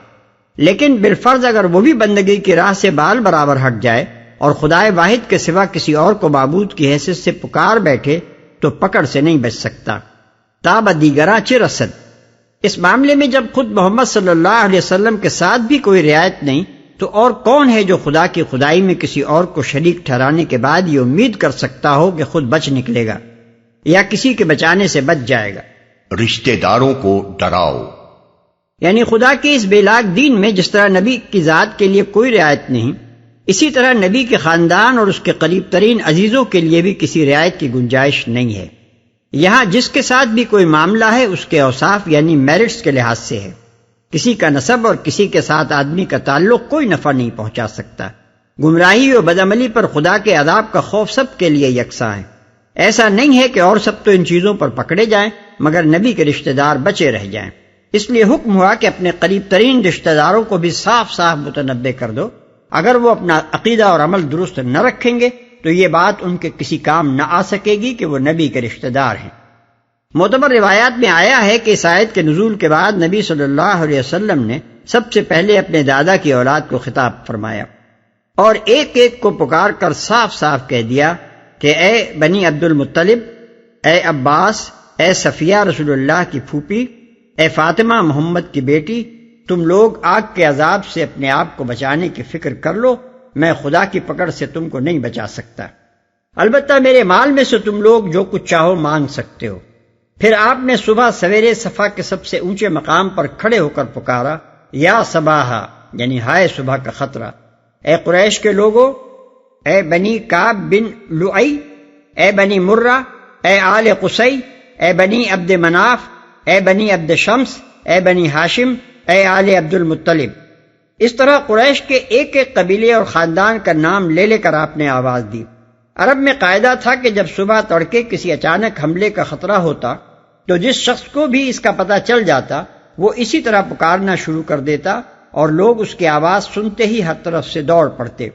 لیکن بالفرض اگر وہ بھی بندگی کی راہ سے بال برابر ہٹ جائے اور خدائے واحد کے سوا کسی اور کو معبود کی حیثیت سے پکار بیٹھے تو پکڑ سے نہیں بچ سکتا۔ تاب دیگراں چہ رسد، اس معاملے میں جب خود محمد صلی اللہ علیہ وسلم کے ساتھ بھی کوئی رعایت نہیں تو اور کون ہے جو خدا کی خدائی میں کسی اور کو شریک ٹھہرانے کے بعد یہ امید کر سکتا ہو کہ خود بچ نکلے گا یا کسی کے بچانے سے بچ جائے گا؟ رشتہ داروں کو ڈراؤ، یعنی خدا کے اس بے لاگ دین میں جس طرح نبی کی ذات کے لیے کوئی رعایت نہیں، اسی طرح نبی کے خاندان اور اس کے قریب ترین عزیزوں کے لیے بھی کسی رعایت کی گنجائش نہیں ہے۔ یہاں جس کے ساتھ بھی کوئی معاملہ ہے اس کے اوصاف یعنی میرٹس کے لحاظ سے ہے۔ کسی کا نسب اور کسی کے ساتھ آدمی کا تعلق کوئی نفع نہیں پہنچا سکتا۔ گمراہی اور بدعملی پر خدا کے عذاب کا خوف سب کے لیے یکساں ہے۔ ایسا نہیں ہے کہ اور سب تو ان چیزوں پر پکڑے جائیں مگر نبی کے رشتہ دار بچے رہ جائیں۔ اس لیے حکم ہوا کہ اپنے قریب ترین رشتہ داروں کو بھی صاف صاف متنبہ کر دو۔ اگر وہ اپنا عقیدہ اور عمل درست نہ رکھیں گے تو یہ بات ان کے کسی کام نہ آ سکے گی کہ وہ نبی کے رشتہ دار ہیں۔ معتبر روایات میں آیا ہے کہ اس آیت کے نزول کے بعد نبی صلی اللہ علیہ وسلم نے سب سے پہلے اپنے دادا کی اولاد کو خطاب فرمایا اور ایک ایک کو پکار کر صاف صاف کہہ دیا کہ اے بنی عبد المطلب، اے عباس، اے صفیہ رسول اللہ کی پھوپھی، اے فاطمہ محمد کی بیٹی، تم لوگ آگ کے عذاب سے اپنے آپ کو بچانے کی فکر کر لو، میں خدا کی پکڑ سے تم کو نہیں بچا سکتا۔ البتہ میرے مال میں سے تم لوگ جو کچھ چاہو مانگ سکتے ہو۔ پھر آپ نے صبح سویرے صفا کے سب سے اونچے مقام پر کھڑے ہو کر پکارا، یا صباحا، یعنی ہائے صبح کا خطرہ، اے قریش کے لوگوں، اے بنی کعب بن لؤی، اے بنی مرہ، اے آل قصی، اے بنی عبد مناف، اے بنی عبد شمس، اے بنی ہاشم، اے آل عبد المطلب۔ اس طرح قریش کے ایک ایک قبیلے اور خاندان کا نام لے لے کر آپ نے آواز دی۔ عرب میں قاعدہ تھا کہ جب صبح تڑکے کسی اچانک حملے کا خطرہ ہوتا تو جس شخص کو بھی اس کا پتہ چل جاتا وہ اسی طرح پکارنا شروع کر دیتا اور لوگ اس کی آواز سنتے ہی ہر طرف سے دوڑ پڑتے۔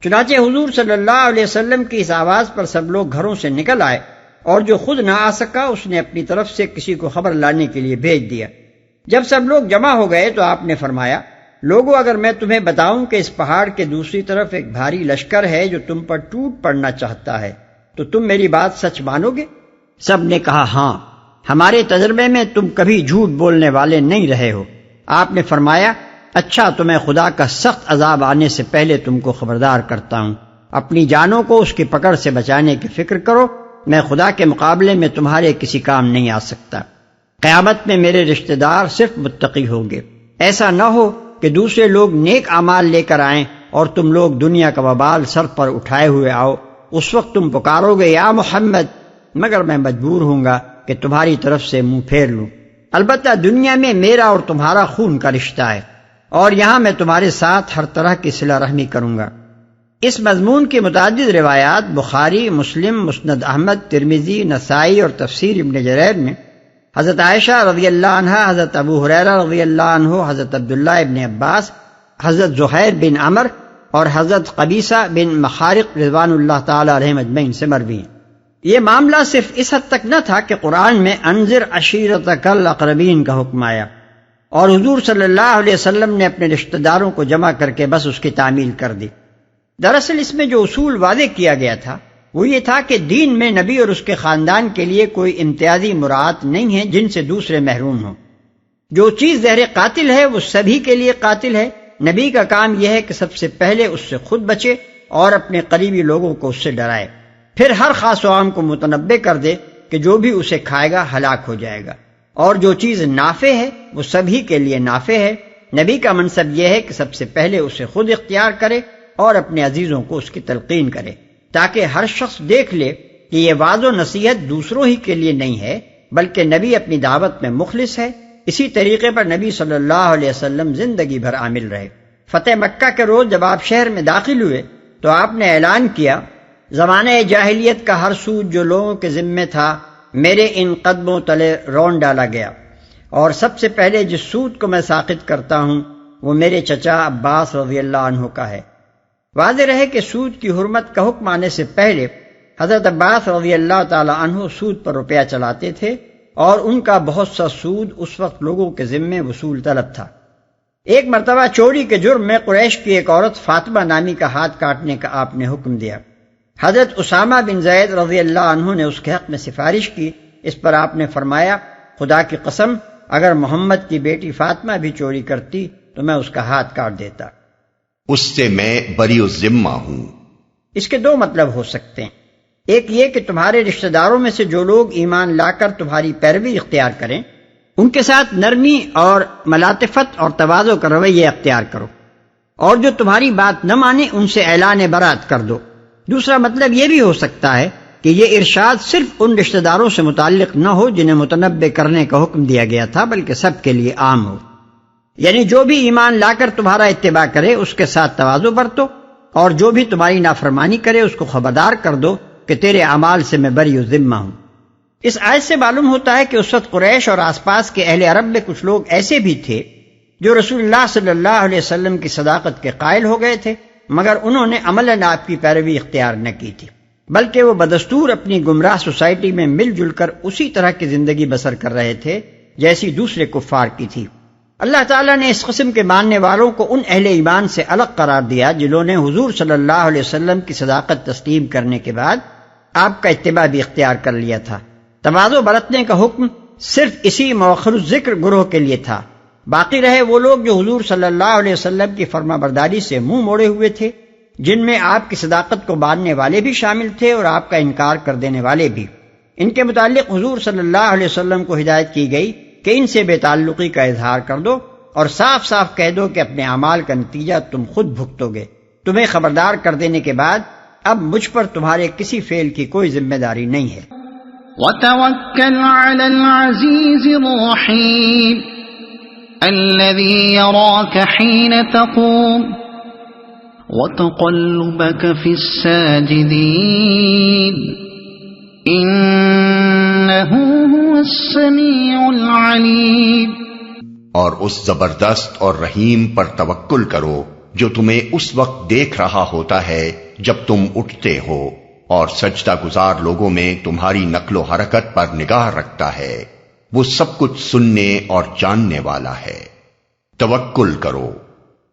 چنانچہ حضور صلی اللہ علیہ وسلم کی اس آواز پر سب لوگ گھروں سے نکل آئے اور جو خود نہ آ سکا اس نے اپنی طرف سے کسی کو خبر لانے کے لیے بھیج دیا۔ جب سب لوگ جمع ہو گئے تو آپ نے فرمایا، لوگوں، اگر میں تمہیں بتاؤں کہ اس پہاڑ کے دوسری طرف ایک بھاری لشکر ہے جو تم پر ٹوٹ پڑنا چاہتا ہے تو تم میری بات سچ مانو گے؟ سب نے کہا ہاں، ہمارے تجربے میں تم کبھی جھوٹ بولنے والے نہیں رہے ہو۔ آپ نے فرمایا، اچھا تو میں خدا کا سخت عذاب آنے سے پہلے تم کو خبردار کرتا ہوں، اپنی جانوں کو اس کی پکڑ سے بچانے کی فکر کرو، میں خدا کے مقابلے میں تمہارے کسی کام نہیں آ سکتا۔ قیامت میں میرے رشتہ دار صرف متقی ہوں گے۔ ایسا نہ ہو کہ دوسرے لوگ نیک اعمال لے کر آئیں اور تم لوگ دنیا کا وبال سر پر اٹھائے ہوئے آؤ، اس وقت تم پکارو گے یا محمد، مگر میں مجبور ہوں گا کہ تمہاری طرف سے منہ پھیر لوں۔ البتہ دنیا میں میرا اور تمہارا خون کا رشتہ ہے اور یہاں میں تمہارے ساتھ ہر طرح کی صلہ رحمی کروں گا۔ اس مضمون کی متعدد روایات بخاری، مسلم، مسند احمد، ترمذی، نسائی اور تفسیر ابن جریر میں حضرت عائشہ رضی اللہ عنہا، حضرت ابو ہریرہ رضی اللہ عنہ، حضرت عبداللہ ابن عباس، حضرت زہیر بن عمر اور حضرت قبیصہ بن مخارق رضوان اللہ تعالی علیہم اجمعین سے مروی ہیں۔ یہ معاملہ صرف اس حد تک نہ تھا کہ قرآن میں انذر عشیرتک الاقربین کا حکم آیا اور حضور صلی اللہ علیہ وسلم نے اپنے رشتہ داروں کو جمع کر کے بس اس کی تعمیل کر دی۔ دراصل اس میں جو اصول واضح کیا گیا تھا وہ یہ تھا کہ دین میں نبی اور اس کے خاندان کے لیے کوئی امتیازی مراعات نہیں ہے جن سے دوسرے محروم ہوں۔ جو چیز زہر قاتل ہے وہ سبھی کے لیے قاتل ہے۔ نبی کا کام یہ ہے کہ سب سے پہلے اس سے خود بچے اور اپنے قریبی لوگوں کو اس سے ڈرائے، پھر ہر خاص و عام کو متنبہ کر دے کہ جو بھی اسے کھائے گا ہلاک ہو جائے گا، اور جو چیز نافع ہے وہ سبھی کے لیے نافع ہے۔ نبی کا منصب یہ ہے کہ سب سے پہلے اسے خود اختیار کرے اور اپنے عزیزوں کو اس کی تلقین کرے، تاکہ ہر شخص دیکھ لے کہ یہ وعظ و نصیحت دوسروں ہی کے لیے نہیں ہے بلکہ نبی اپنی دعوت میں مخلص ہے۔ اسی طریقے پر نبی صلی اللہ علیہ وسلم زندگی بھر عامل رہے۔ فتح مکہ کے روز جب آپ شہر میں داخل ہوئے تو آپ نے اعلان کیا، زمانہ جاہلیت کا ہر سود جو لوگوں کے ذمے تھا میرے ان قدموں تلے رون ڈالا گیا، اور سب سے پہلے جس سود کو میں ساقط کرتا ہوں وہ میرے چچا عباس رضی اللہ عنہ کا ہے۔ واضح رہے کہ سود کی حرمت کا حکم آنے سے پہلے حضرت عباس رضی اللہ تعالی عنہ سود پر روپیہ چلاتے تھے اور ان کا بہت سا سود اس وقت لوگوں کے ذمے وصول طلب تھا۔ ایک مرتبہ چوری کے جرم میں قریش کی ایک عورت فاطمہ نامی کا ہاتھ کاٹنے کا آپ نے حکم دیا۔ حضرت اسامہ بن زید رضی اللہ عنہ نے اس کے حق میں سفارش کی۔ اس پر آپ نے فرمایا، خدا کی قسم اگر محمد کی بیٹی فاطمہ بھی چوری کرتی تو میں اس کا ہاتھ کاٹ دیتا۔ اس سے میں بری الذمہ ہوں۔ اس کے دو مطلب ہو سکتے ہیں، ایک یہ کہ تمہارے رشتہ داروں میں سے جو لوگ ایمان لا کر تمہاری پیروی اختیار کریں ان کے ساتھ نرمی اور ملاطفت اور تواضع کا رویہ اختیار کرو، اور جو تمہاری بات نہ مانے ان سے اعلان برات کر دو۔ دوسرا مطلب یہ بھی ہو سکتا ہے کہ یہ ارشاد صرف ان رشتہ داروں سے متعلق نہ ہو جنہیں متنبع کرنے کا حکم دیا گیا تھا، بلکہ سب کے لیے عام ہو، یعنی جو بھی ایمان لا کر تمہارا اتباع کرے اس کے ساتھ تواضع برتو، اور جو بھی تمہاری نافرمانی کرے اس کو خبردار کر دو کہ تیرے اعمال سے میں بری الذمہ ہوں۔ اس آیت سے معلوم ہوتا ہے کہ اس وقت قریش اور آس پاس کے اہل عرب میں کچھ لوگ ایسے بھی تھے جو رسول اللہ صلی اللہ علیہ وسلم کی صداقت کے قائل ہو گئے تھے، مگر انہوں نے عملاً آپ کی پیروی اختیار نہ کی تھی، بلکہ وہ بدستور اپنی گمراہ سوسائٹی میں مل جل کر اسی طرح کی زندگی بسر کر رہے تھے جیسی دوسرے کفار کی تھی۔ اللہ تعالیٰ نے اس قسم کے ماننے والوں کو ان اہل ایمان سے الگ قرار دیا جنہوں نے حضور صلی اللہ علیہ وسلم کی صداقت تسلیم کرنے کے بعد آپ کا اتباع بھی اختیار کر لیا تھا۔ تواضع برتنے کا حکم صرف اسی مؤخر الذکر گروہ کے لیے تھا، باقی رہے وہ لوگ جو حضور صلی اللہ علیہ وسلم کی فرما برداری سے منہ موڑے ہوئے تھے، جن میں آپ کی صداقت کو ماننے والے بھی شامل تھے اور آپ کا انکار کر دینے والے بھی۔ ان کے متعلق حضور صلی اللہ علیہ وسلم کو ہدایت کی گئی کہ ان سے بے تعلقی کا اظہار کر دو اور صاف صاف کہہ دو کہ اپنے اعمال کا نتیجہ تم خود بھگتو گے۔ تمہیں خبردار کر دینے کے بعد اب مجھ پر تمہارے کسی فعل کی کوئی ذمہ داری نہیں ہے۔ وَتَوَكَّلْ عَلَى الْعَزِيزِ الرَّحِيمِ الَّذِي يَرَاكَ حِينَ تَقُومُ وَتَقَلُّبَكَ فِي السَّاجِدِينَ إِنَّهُ هُوَ السَّمِيعُ الْعَلِيمُ۔ اور اس زبردست اور رحیم پر توکل کرو جو تمہیں اس وقت دیکھ رہا ہوتا ہے جب تم اٹھتے ہو، اور سجدہ گزار لوگوں میں تمہاری نقل و حرکت پر نگاہ رکھتا ہے، وہ سب کچھ سننے اور جاننے والا ہے۔ توکل کرو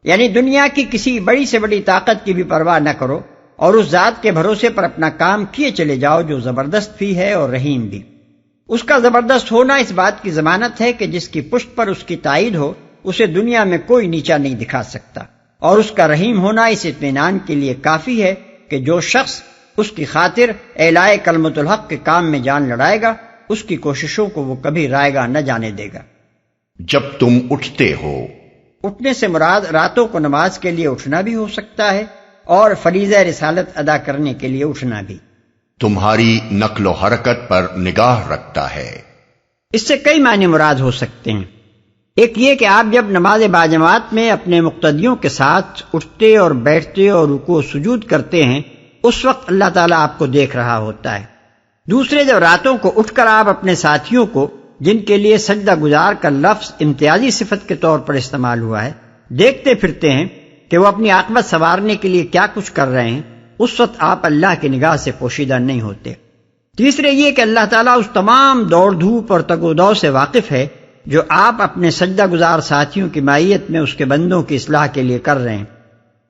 یعنی دنیا کی کسی بڑی سے بڑی طاقت کی بھی پرواہ نہ کرو اور اس ذات کے بھروسے پر اپنا کام کیے چلے جاؤ جو زبردست بھی ہے اور رحیم بھی۔ اس کا زبردست ہونا اس بات کی ضمانت ہے کہ جس کی پشت پر اس کی تائید ہو اسے دنیا میں کوئی نیچا نہیں دکھا سکتا، اور اس کا رحیم ہونا اس اطمینان کے لیے کافی ہے کہ جو شخص اس کی خاطر اعلاء کلمۃ الحق کے کام میں جان لڑائے گا اس کی کوششوں کو وہ کبھی رائے گا نہ جانے دے گا۔ جب تم اٹھتے ہو، اٹھنے سے مراد راتوں کو نماز کے لیے اٹھنا بھی ہو سکتا ہے اور فریضہ رسالت ادا کرنے کے لیے اٹھنا بھی۔ تمہاری نقل و حرکت پر نگاہ رکھتا ہے۔ اس سے کئی معنی مراد ہو سکتے ہیں۔ ایک یہ کہ آپ جب نماز باجماعت میں اپنے مقتدیوں کے ساتھ اٹھتے اور بیٹھتے اور رکوع و سجود کرتے ہیں اس وقت اللہ تعالیٰ آپ کو دیکھ رہا ہوتا ہے۔ دوسرے جب راتوں کو اٹھ کر آپ اپنے ساتھیوں کو، جن کے لیے سجدہ گزار کا لفظ امتیازی صفت کے طور پر استعمال ہوا ہے، دیکھتے پھرتے ہیں کہ وہ اپنی عاقبت سنوارنے کے لیے کیا کچھ کر رہے ہیں، اس وقت آپ اللہ کی نگاہ سے پوشیدہ نہیں ہوتے۔ تیسرے یہ کہ اللہ تعالیٰ اس تمام دوڑ دھوپ اور تگ و دو سے واقف ہے جو آپ اپنے سجدہ گزار ساتھیوں کی معیت میں اس کے بندوں کی اصلاح کے لیے کر رہے ہیں۔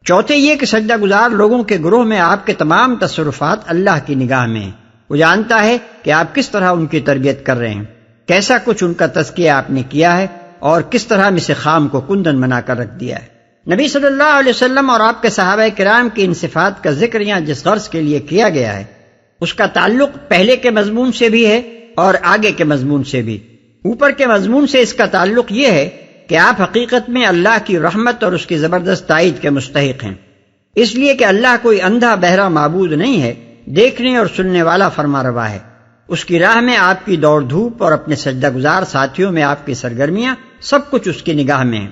چوتھے یہ کہ سجدہ گزار لوگوں کے گروہ میں آپ کے تمام تصرفات اللہ کی نگاہ میں ہیں، وہ جانتا ہے کہ آپ کس طرح ان کی تربیت کر رہے ہیں، کیسا کچھ ان کا تزکیہ آپ نے کیا ہے اور کس طرح مس خام کو کندن بنا کر رکھ دیا ہے۔ نبی صلی اللہ علیہ وسلم اور آپ کے صحابہ کرام کی ان صفات کا ذکر یہاں جس غرض کے لیے کیا گیا ہے اس کا تعلق پہلے کے مضمون سے بھی ہے اور آگے کے مضمون سے بھی۔ اوپر کے مضمون سے اس کا تعلق یہ ہے کہ آپ حقیقت میں اللہ کی رحمت اور اس کی زبردست تائید کے مستحق ہیں، اس لیے کہ اللہ کوئی اندھا بہرا معبود نہیں ہے، دیکھنے اور سننے والا فرما روا ہے۔ اس کی راہ میں آپ کی دوڑ دھوپ اور اپنے سجدہ گزار ساتھیوں میں آپ کی سرگرمیاں سب کچھ اس کی نگاہ میں ہیں۔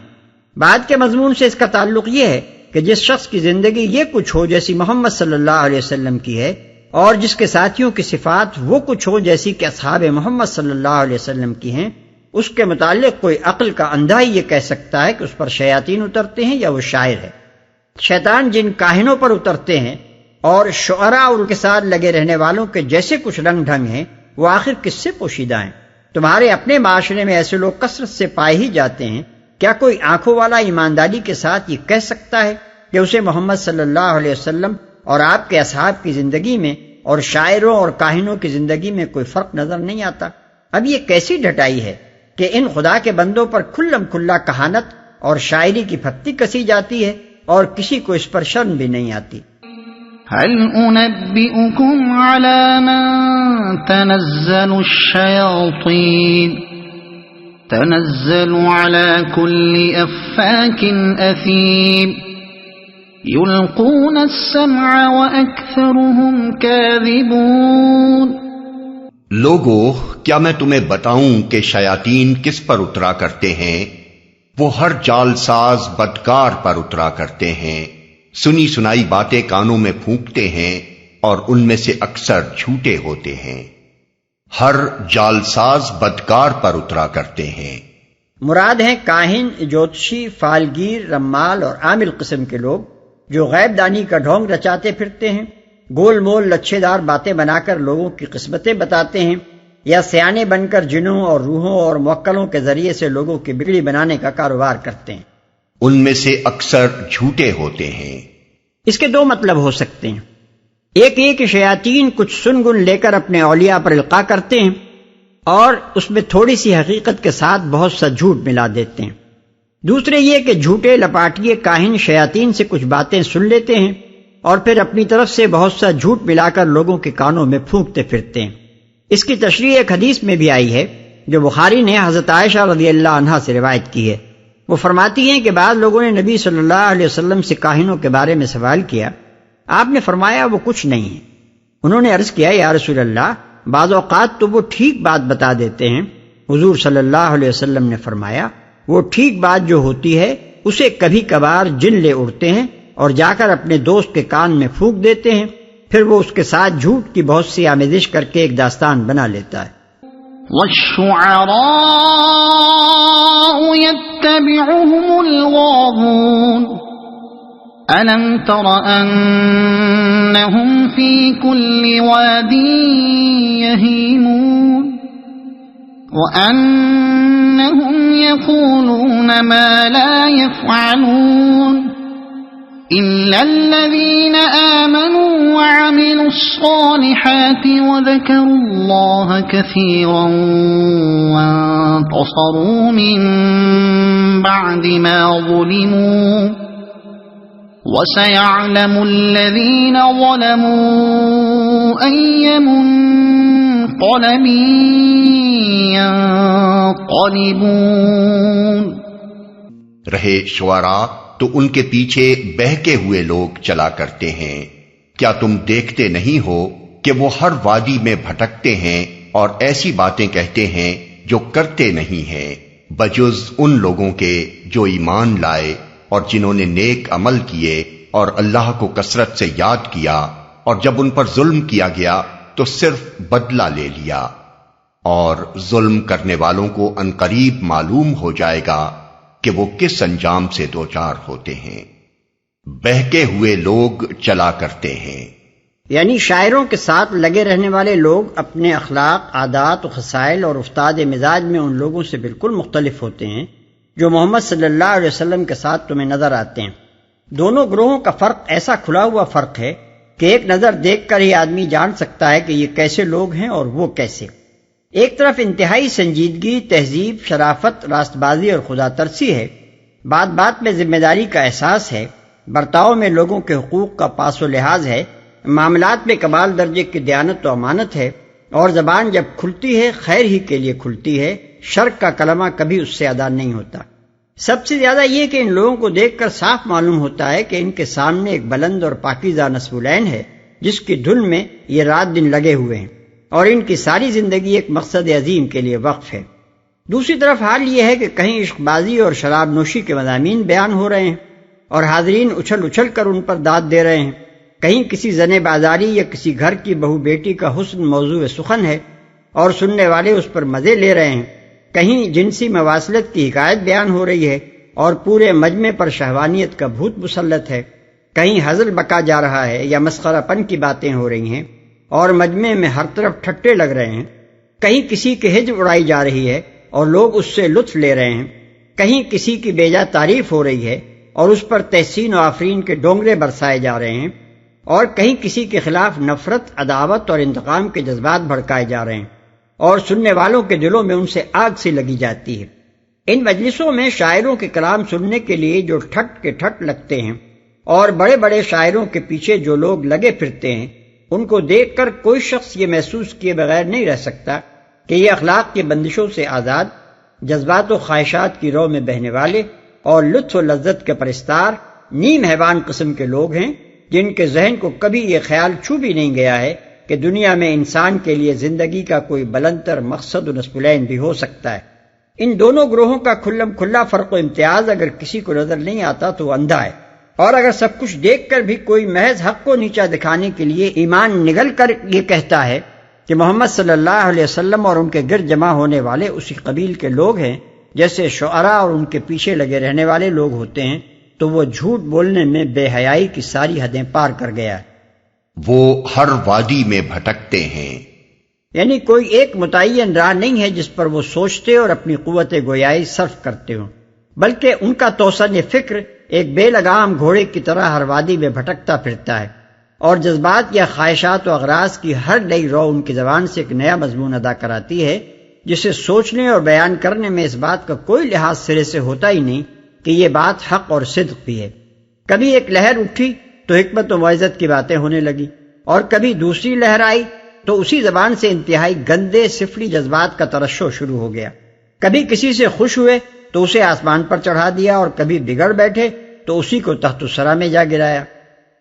بعد کے مضمون سے اس کا تعلق یہ ہے کہ جس شخص کی زندگی یہ کچھ ہو جیسی محمد صلی اللہ علیہ وسلم کی ہے اور جس کے ساتھیوں کی صفات وہ کچھ ہو جیسی کہ اصحاب محمد صلی اللہ علیہ وسلم کی ہیں، اس کے متعلق کوئی عقل کا اندھا ہی یہ کہہ سکتا ہے کہ اس پر شیاطین اترتے ہیں یا وہ شاعر ہے۔ شیطان جن کاہنوں پر اترتے ہیں اور شعراء اور ان کے ساتھ لگے رہنے والوں کے جیسے کچھ رنگ ڈھنگ ہیں وہ آخر کس سے پوشیدہ ہیں؟ تمہارے اپنے معاشرے میں ایسے لوگ کثرت سے پائے ہی جاتے ہیں کیا کوئی آنکھوں والا ایمانداری کے ساتھ یہ کہہ سکتا ہے کہ اسے محمد صلی اللہ علیہ وسلم اور آپ کے اصحاب کی زندگی میں اور شاعروں اور کاہنوں کی زندگی میں کوئی فرق نظر نہیں آتا؟ اب یہ کیسی ڈٹائی ہے کہ ان خدا کے بندوں پر کھلم کھلا کہانت اور شاعری کی پھتی کسی جاتی ہے اور کسی کو اس پر شرم بھی نہیں آتی۔ هل أنبئكم على من تنزل الشياطين تنزل على كل أفاك أثيم يلقون السمع وأكثرهم كاذبون۔ لوگو، کیا میں تمہیں بتاؤں کہ شیاطین کس پر اترا کرتے ہیں؟ وہ ہر جال ساز بدکار پر اترا کرتے ہیں، سنی سنائی باتیں کانوں میں پھونکتے ہیں اور ان میں سے اکثر جھوٹے ہوتے ہیں۔ ہر جالساز بدکار پر اترا کرتے ہیں۔ مراد ہیں کاہن، جوتشی، فالگیر، رمال اور عامل قسم کے لوگ جو غیب دانی کا ڈھونگ رچاتے پھرتے ہیں، گول مول لچھے دار باتیں بنا کر لوگوں کی قسمتیں بتاتے ہیں، یا سیانے بن کر جنوں اور روحوں اور موکلوں کے ذریعے سے لوگوں کی بگڑی بنانے کا کاروبار کرتے ہیں۔ ان میں سے اکثر جھوٹے ہوتے ہیں۔ اس کے دو مطلب ہو سکتے ہیں۔ ایک یہ کہ شیاطین کچھ سنگن لے کر اپنے اولیاء پر القاء کرتے ہیں اور اس میں تھوڑی سی حقیقت کے ساتھ بہت سا جھوٹ ملا دیتے ہیں۔ دوسرے یہ کہ جھوٹے لپاٹیے کاہن شیاطین سے کچھ باتیں سن لیتے ہیں اور پھر اپنی طرف سے بہت سا جھوٹ ملا کر لوگوں کے کانوں میں پھونکتے پھرتے ہیں۔ اس کی تشریح ایک حدیث میں بھی آئی ہے جو بخاری نے حضرت عائشہ رضی اللہ عنہا سے روایت کی ہے۔ وہ فرماتی ہیں کہ بعض لوگوں نے نبی صلی اللہ علیہ وسلم سے کاہنوں کے بارے میں سوال کیا، آپ نے فرمایا وہ کچھ نہیں ہے۔ انہوں نے عرض کیا، یا رسول اللہ، بعض اوقات تو وہ ٹھیک بات بتا دیتے ہیں۔ حضور صلی اللہ علیہ وسلم نے فرمایا، وہ ٹھیک بات جو ہوتی ہے اسے کبھی کبھار جن لے اڑتے ہیں اور جا کر اپنے دوست کے کان میں پھونک دیتے ہیں، پھر وہ اس کے ساتھ جھوٹ کی بہت سی آمیزش کر کے ایک داستان بنا لیتا ہے۔ والشعراء يتبعهم الغاوون ألم تر أنهم في كل واد يهيمون وأنهم يقولون ما لا يفعلون إلا الذين آمنوا وعملوا الصالحات وذكروا الله كثيرا وانتصروا من بعد ما ظلموا وسيعلم الذين ظلموا أي منقلب ينقلبون۔ رہے شعراء تو ان کے پیچھے بہکے ہوئے لوگ چلا کرتے ہیں۔ کیا تم دیکھتے نہیں ہو کہ وہ ہر وادی میں بھٹکتے ہیں اور ایسی باتیں کہتے ہیں جو کرتے نہیں ہیں، بجز ان لوگوں کے جو ایمان لائے اور جنہوں نے نیک عمل کیے اور اللہ کو کثرت سے یاد کیا، اور جب ان پر ظلم کیا گیا تو صرف بدلہ لے لیا، اور ظلم کرنے والوں کو عنقریب معلوم ہو جائے گا کہ وہ کس انجام سے دوچار ہوتے ہیں۔ بہکے ہوئے لوگ چلا کرتے ہیں، یعنی شاعروں کے ساتھ لگے رہنے والے لوگ اپنے اخلاق، عادات و خصائل اور افتاد مزاج میں ان لوگوں سے بالکل مختلف ہوتے ہیں جو محمد صلی اللہ علیہ وسلم کے ساتھ تمہیں نظر آتے ہیں۔ دونوں گروہوں کا فرق ایسا کھلا ہوا فرق ہے کہ ایک نظر دیکھ کر ہی آدمی جان سکتا ہے کہ یہ کیسے لوگ ہیں اور وہ کیسے۔ ایک طرف انتہائی سنجیدگی، تہذیب، شرافت، راست بازی اور خدا ترسی ہے، بات بات میں ذمہ داری کا احساس ہے، برتاؤ میں لوگوں کے حقوق کا پاس و لحاظ ہے، معاملات میں کمال درجے کی دیانت و امانت ہے، اور زبان جب کھلتی ہے خیر ہی کے لیے کھلتی ہے، شر کا کلمہ کبھی اس سے ادا نہیں ہوتا۔ سب سے زیادہ یہ کہ ان لوگوں کو دیکھ کر صاف معلوم ہوتا ہے کہ ان کے سامنے ایک بلند اور پاکیزہ نصب العین ہے جس کی دھن میں یہ رات دن لگے ہوئے ہیں، اور ان کی ساری زندگی ایک مقصد عظیم کے لیے وقف ہے۔ دوسری طرف حال یہ ہے کہ کہیں عشق بازی اور شراب نوشی کے مضامین بیان ہو رہے ہیں اور حاضرین اچھل اچھل کر ان پر داد دے رہے ہیں، کہیں کسی زنے بازاری یا کسی گھر کی بہو بیٹی کا حسن موضوع سخن ہے اور سننے والے اس پر مزے لے رہے ہیں، کہیں جنسی مواصلت کی حکایت بیان ہو رہی ہے اور پورے مجمع پر شہوانیت کا بھوت مسلط ہے، کہیں ہزل بکا جا رہا ہے یا مسخرہ پن کی باتیں ہو رہی ہیں اور مجمع میں ہر طرف ٹھٹے لگ رہے ہیں، کہیں کسی کی ہجر اڑائی جا رہی ہے اور لوگ اس سے لطف لے رہے ہیں، کہیں کسی کی بیجا تعریف ہو رہی ہے اور اس پر تحسین و آفرین کے ڈونگرے برسائے جا رہے ہیں، اور کہیں کسی کے خلاف نفرت، عداوت اور انتقام کے جذبات بھڑکائے جا رہے ہیں، اور سننے والوں کے دلوں میں ان سے آگ سی لگی جاتی ہے۔ ان مجلسوں میں شاعروں کے کلام سننے کے لیے جو ٹھٹ کے ٹھٹ لگتے ہیں اور بڑے بڑے شاعروں کے پیچھے جو لوگ لگے پھرتے ہیں، ان کو دیکھ کر کوئی شخص یہ محسوس کیے بغیر نہیں رہ سکتا کہ یہ اخلاق کی بندشوں سے آزاد، جذبات و خواہشات کی رو میں بہنے والے اور لطف و لذت کے پرستار نیم حیوان قسم کے لوگ ہیں، جن کے ذہن کو کبھی یہ خیال چھو بھی نہیں گیا ہے کہ دنیا میں انسان کے لیے زندگی کا کوئی بلندتر مقصد و نصب العین بھی ہو سکتا ہے۔ ان دونوں گروہوں کا کھلم کھلا فرق و امتیاز اگر کسی کو نظر نہیں آتا تو وہ اندھا ہے، اور اگر سب کچھ دیکھ کر بھی کوئی محض حق کو نیچا دکھانے کے لیے ایمان نگل کر یہ کہتا ہے کہ محمد صلی اللہ علیہ وسلم اور ان کے گرد جمع ہونے والے اسی قبیل کے لوگ ہیں جیسے شعراء اور ان کے پیچھے لگے رہنے والے لوگ ہوتے ہیں، تو وہ جھوٹ بولنے میں بے حیائی کی ساری حدیں پار کر گیا ہے۔ وہ ہر وادی میں بھٹکتے ہیں، یعنی کوئی ایک متعین راہ نہیں ہے جس پر وہ سوچتے اور اپنی قوت گویائی صرف کرتے ہوں، بلکہ ان کا توسن فکر ایک بے لگام گھوڑے کی طرح ہر وادی میں بھٹکتا پھرتا ہے، اور جذبات یا خواہشات و اغراض کی ہر نئی رو ان کی زبان سے ایک نیا مضمون ادا کراتی ہے، جسے سوچنے اور بیان کرنے میں اس بات کا کوئی لحاظ سرے سے ہوتا ہی نہیں کہ یہ بات حق اور صدق بھی ہے۔ کبھی ایک لہر اٹھی تو حکمت و موعظت کی باتیں ہونے لگی، اور کبھی دوسری لہر آئی تو اسی زبان سے انتہائی گندے سفلی جذبات کا ترشح شروع ہو گیا۔ کبھی کسی سے خوش ہوئے تو اسے آسمان پر چڑھا دیا، اور کبھی بگڑ بیٹھے تو اسی کو تحت الثری میں جا گرایا۔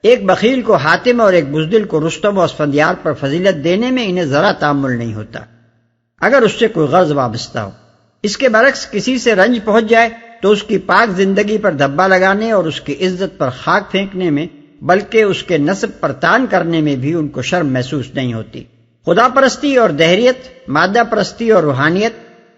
ایک بخیل کو حاتم اور ایک بزدل کو رستم و اسفندیار پر فضیلت دینے میں انہیں ذرا تامل نہیں ہوتا اگر اس سے کوئی غرض وابستہ ہو۔ اس کے برعکس کسی سے رنج پہنچ جائے تو اس کی پاک زندگی پر دھبا لگانے اور اس کی عزت پر خاک پھینکنے میں، بلکہ اس کے نسب پر تان کرنے میں بھی ان کو شرم محسوس نہیں ہوتی۔ خدا پرستی اور دہریت، مادہ پرستی اور روحانیت،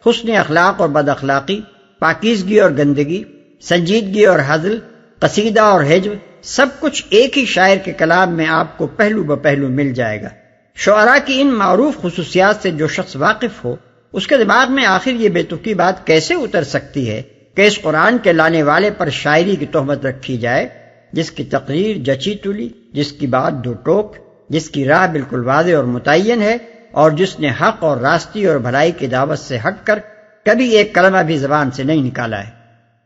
حسن اخلاق اور بد اخلاقی، پاکیزگی اور گندگی، سنجیدگی اور ہزل، قصیدہ اور حجو، سب کچھ ایک ہی شاعر کے کلام میں آپ کو پہلو بپہلو مل جائے گا۔ شعراء کی ان معروف خصوصیات سے جو شخص واقف ہو، اس کے دماغ میں آخر یہ بے تکی بات کیسے اتر سکتی ہے کہ اس قرآن کے لانے والے پر شاعری کی تہمت رکھی جائے، جس کی تقریر جچی تلی، جس کی بات دو ٹوک، جس کی راہ بالکل واضح اور متعین ہے، اور جس نے حق اور راستی اور بھلائی کی دعوت سے ہٹ کر کبھی ایک کلمہ بھی زبان سے نہیں نکالا ہے۔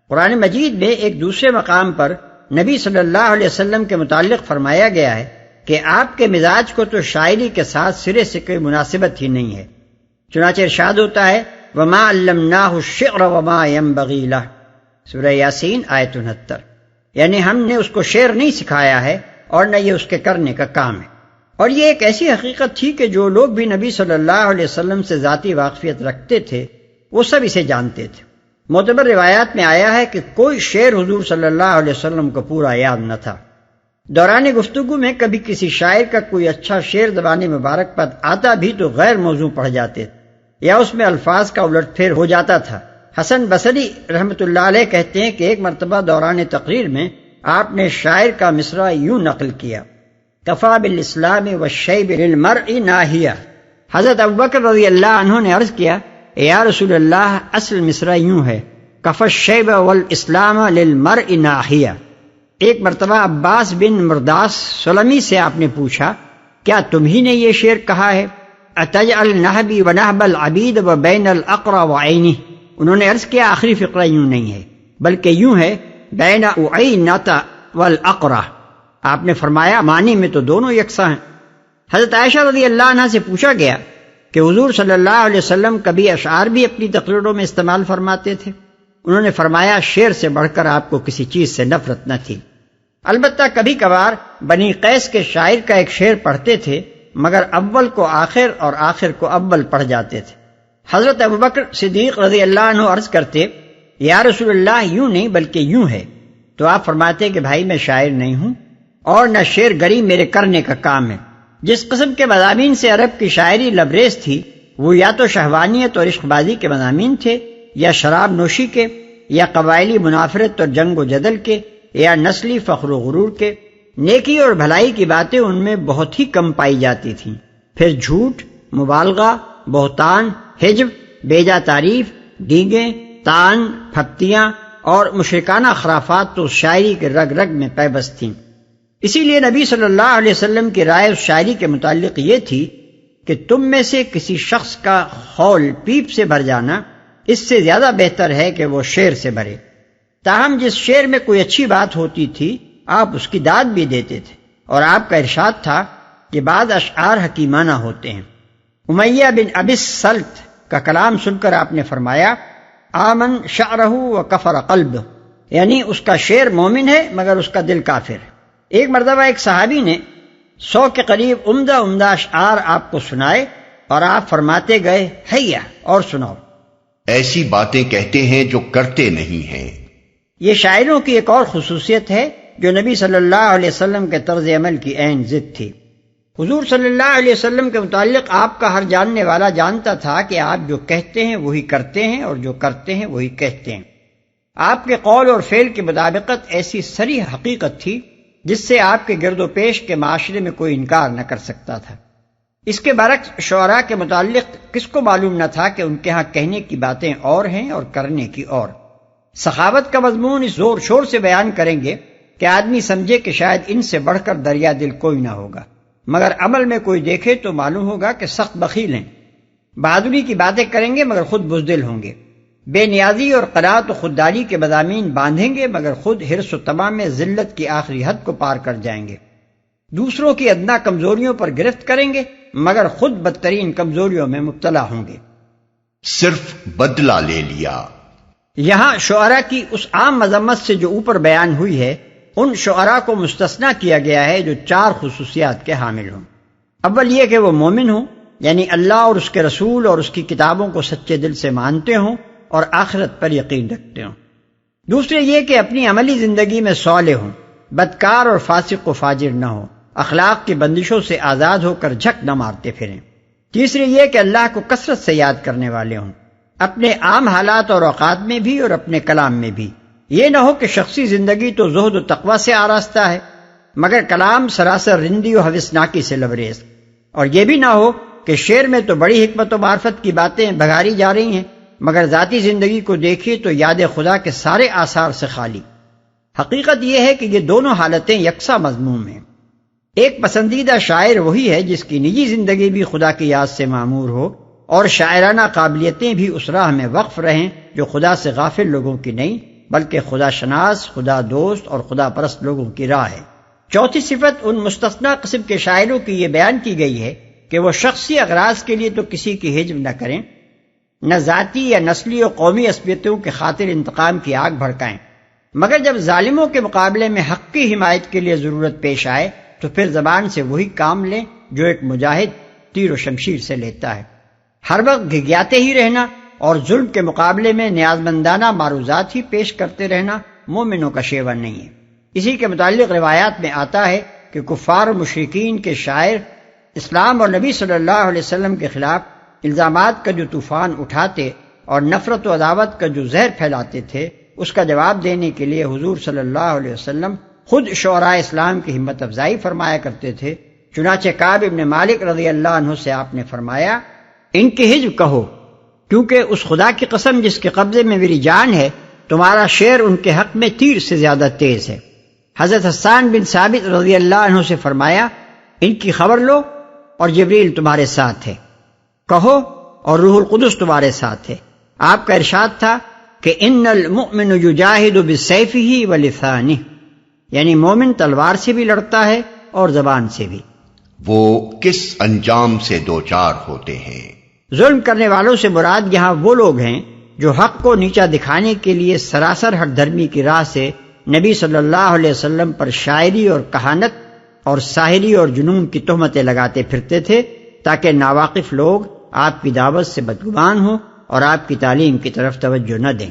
قرآن مجید میں ایک دوسرے مقام پر نبی صلی اللہ علیہ وسلم کے متعلق فرمایا گیا ہے کہ آپ کے مزاج کو تو شاعری کے ساتھ سرے سے کوئی مناسبت ہی نہیں ہے۔ چنانچہ ارشاد ہوتا ہے وَمَا عَلَّمْنَاهُ الشِّعْرَ وَمَا يَنبَغِي لَهُ، سورہ یاسین آیت 69۔ یعنی ہم نے اس کو شعر نہیں سکھایا ہے اور نہ یہ اس کے کرنے کا کام ہے۔ اور یہ ایک ایسی حقیقت تھی کہ جو لوگ بھی نبی صلی اللہ علیہ وسلم سے ذاتی واقفیت رکھتے تھے وہ سب اسے جانتے تھے۔ معتبر روایات میں آیا ہے کہ کوئی شعر حضور صلی اللہ علیہ وسلم کو پورا یاد نہ تھا۔ دوران گفتگو میں کبھی کسی شاعر کا کوئی اچھا شعر زبان مبارک پر آتا بھی تو غیر موضوع پڑ جاتے یا اس میں الفاظ کا الٹ پھیر ہو جاتا تھا۔ حسن بصری رحمۃ اللہ علیہ کہتے ہیں کہ ایک مرتبہ دوران تقریر میں آپ نے شاعر کا مصرع یوں نقل کیا کفا بالاسلام والشیب للمرء ناہیہ۔ حضرت ابوبکر رضی اللہ عنہ نے عرض کیا یا رسول اللہ، اصل مصرع یوں ہے کفا الشیب والاسلام للمرء ناہیہ۔ ایک مرتبہ عباس بن مرداس سلمی سے آپ نے پوچھا کیا تم ہی نے یہ شعر کہا ہے اتجعل نہبی ونہب العبید وبین الاقرع وعینہ؟ انہوں نے عرض کیا آخری فقرہ یوں نہیں ہے بلکہ یوں ہے بین اعینۃ والاقرع۔ آپ نے فرمایا معنی میں تو دونوں یکساں ہیں۔ حضرت عائشہ رضی اللہ عنہ سے پوچھا گیا کہ حضور صلی اللہ علیہ وسلم کبھی اشعار بھی اپنی تقریروں میں استعمال فرماتے تھے؟ انہوں نے فرمایا شعر سے بڑھ کر آپ کو کسی چیز سے نفرت نہ تھی۔ البتہ کبھی کبھار بنی قیس کے شاعر کا ایک شعر پڑھتے تھے مگر اول کو آخر اور آخر کو اول پڑھ جاتے تھے۔ حضرت ابوبکر صدیق رضی اللہ عنہ عرض کرتے یا رسول اللہ یوں نہیں بلکہ یوں ہے، تو آپ فرماتے کہ بھائی میں شاعر نہیں ہوں اور نہ شعر گری میرے کرنے کا کام ہے۔ جس قسم کے مضامین سے عرب کی شاعری لبریز تھی وہ یا تو شہوانیت اور عشق بازی کے مضامین تھے، یا شراب نوشی کے، یا قبائلی منافرت اور جنگ و جدل کے، یا نسلی فخر و غرور کے۔ نیکی اور بھلائی کی باتیں ان میں بہت ہی کم پائی جاتی تھیں۔ پھر جھوٹ، مبالغہ، بہتان، حجب، بیجا تعریف، ڈینگیں، تان، پھپتیاں اور مشرکانہ خرافات تو اس شاعری کے رگ رگ میں پیوست تھیں۔ اسی لیے نبی صلی اللہ علیہ وسلم کی رائے اس شاعری کے متعلق یہ تھی کہ تم میں سے کسی شخص کا خول پیپ سے بھر جانا اس سے زیادہ بہتر ہے کہ وہ شعر سے بھرے۔ تاہم جس شعر میں کوئی اچھی بات ہوتی تھی آپ اس کی داد بھی دیتے تھے، اور آپ کا ارشاد تھا کہ بعض اشعار حکیمانہ ہوتے ہیں۔ امیہ بن ابی السلط کا کلام سن کر آپ نے فرمایا آمن شعرہ و کفر قلب، یعنی اس کا شعر مومن ہے مگر اس کا دل کافر ہے۔ ایک مرتبہ ایک صحابی نے 100 کے قریب عمدہ اشعار آپ کو سنائے اور آپ فرماتے گئے حیا اور سناؤ۔ ایسی باتیں کہتے ہیں جو کرتے نہیں ہیں۔ یہ شاعروں کی ایک اور خصوصیت ہے جو نبی صلی اللہ علیہ وسلم کے طرز عمل کی عین ضد تھی۔ حضور صلی اللہ علیہ وسلم کے متعلق آپ کا ہر جاننے والا جانتا تھا کہ آپ جو کہتے ہیں وہی کرتے ہیں اور جو کرتے ہیں وہی کہتے ہیں۔ آپ کے قول اور فعل کی مطابقت ایسی صریح حقیقت تھی جس سے آپ کے گرد و پیش کے معاشرے میں کوئی انکار نہ کر سکتا تھا۔ اس کے برعکس شعراء کے متعلق کس کو معلوم نہ تھا کہ ان کے ہاں کہنے کی باتیں اور ہیں اور کرنے کی اور۔ سخاوت کا مضمون اس زور شور سے بیان کریں گے کہ آدمی سمجھے کہ شاید ان سے بڑھ کر دریا دل کوئی نہ ہوگا، مگر عمل میں کوئی دیکھے تو معلوم ہوگا کہ سخت بخیل ہیں۔ بہادری کی باتیں کریں گے مگر خود بزدل ہوں گے، بے نیازی اور قناعت و خودداری کے مضامین باندھیں گے مگر خود حرص و طمع میں ذلت کی آخری حد کو پار کر جائیں گے۔ دوسروں کی ادنا کمزوریوں پر گرفت کریں گے مگر خود بدترین کمزوریوں میں مبتلا ہوں گے۔ صرف بدلہ لے لیا۔ یہاں شعراء کی اس عام مذمت سے جو اوپر بیان ہوئی ہے، ان شعراء کو مستثنیٰ کیا گیا ہے جو 4 خصوصیات کے حامل ہوں۔ اول یہ کہ وہ مومن ہوں، یعنی اللہ اور اس کے رسول اور اس کی کتابوں کو سچے دل سے مانتے ہوں اور آخرت پر یقین رکھتے ہوں۔ دوسرے یہ کہ اپنی عملی زندگی میں صالح ہوں، بدکار اور فاسق و فاجر نہ ہوں، اخلاق کی بندشوں سے آزاد ہو کر جھک نہ مارتے پھریں۔ تیسرے یہ کہ اللہ کو کثرت سے یاد کرنے والے ہوں، اپنے عام حالات اور اوقات میں بھی اور اپنے کلام میں بھی۔ یہ نہ ہو کہ شخصی زندگی تو زہد و تقوی سے آراستہ ہے مگر کلام سراسر رندی و حوثناکی سے لبریز، اور یہ بھی نہ ہو کہ شعر میں تو بڑی حکمت و معرفت کی باتیں بگاری جا رہی ہیں مگر ذاتی زندگی کو دیکھیے تو یاد خدا کے سارے آثار سے خالی۔ حقیقت یہ ہے کہ یہ دونوں حالتیں یکساں مذموم ہیں۔ ایک پسندیدہ شاعر وہی ہے جس کی نجی زندگی بھی خدا کی یاد سے معمور ہو اور شاعرانہ قابلیتیں بھی اس راہ میں وقف رہیں جو خدا سے غافل لوگوں کی نہیں بلکہ خدا شناس، خدا دوست اور خدا پرست لوگوں کی راہ ہے۔ چوتھی صفت ان مستثنیٰ قسم کے شاعروں کی یہ بیان کی گئی ہے کہ وہ شخصی اغراض کے لیے تو کسی کی حجب نہ کریں، نہ ذاتی یا نسلی و قومی عصبیتوں کے خاطر انتقام کی آگ بھڑکائیں، مگر جب ظالموں کے مقابلے میں حق کی حمایت کے لیے ضرورت پیش آئے تو پھر زبان سے وہی کام لیں جو ایک مجاہد تیر و شمشیر سے لیتا ہے۔ ہر وقت گھگیاتے ہی رہنا اور ظلم کے مقابلے میں نیازمندانہ معروضات ہی پیش کرتے رہنا مومنوں کا شیون نہیں ہے۔ اسی کے متعلق روایات میں آتا ہے کہ کفار و مشرکین کے شاعر اسلام اور نبی صلی اللہ علیہ وسلم کے خلاف الزامات کا جو طوفان اٹھاتے اور نفرت و عداوت کا جو زہر پھیلاتے تھے، اس کا جواب دینے کے لیے حضور صلی اللہ علیہ وسلم خود شعراء اسلام کی ہمت افزائی فرمایا کرتے تھے۔ چنانچہ کعب ابن مالک رضی اللہ عنہ سے آپ نے فرمایا ان کی حجب کہو، کیونکہ اس خدا کی قسم جس کے قبضے میں میری جان ہے تمہارا شعر ان کے حق میں تیر سے زیادہ تیز ہے۔ حضرت حسان بن ثابت رضی اللہ عنہ سے فرمایا ان کی خبر لو اور جبریل تمہارے ساتھ ہے، کہو اور روح القدس تمہارے ساتھ ہے۔ آپ کا ارشاد تھا کہ ان المؤمن یجاہد بسیفہ ولسانہ، یعنی مومن تلوار سے بھی لڑتا ہے اور زبان سے بھی۔ وہ کس انجام سے دوچار ہوتے ہیں؟ ظلم کرنے والوں سے مراد یہاں وہ لوگ ہیں جو حق کو نیچا دکھانے کے لیے سراسر ہٹ دھرمی کی راہ سے نبی صلی اللہ علیہ وسلم پر شاعری اور کہانت اور ساحری اور جنون کی تہمتیں لگاتے پھرتے تھے تاکہ ناواقف لوگ آپ کی دعوت سے بدگمان ہوں اور آپ کی تعلیم کی طرف توجہ نہ دیں۔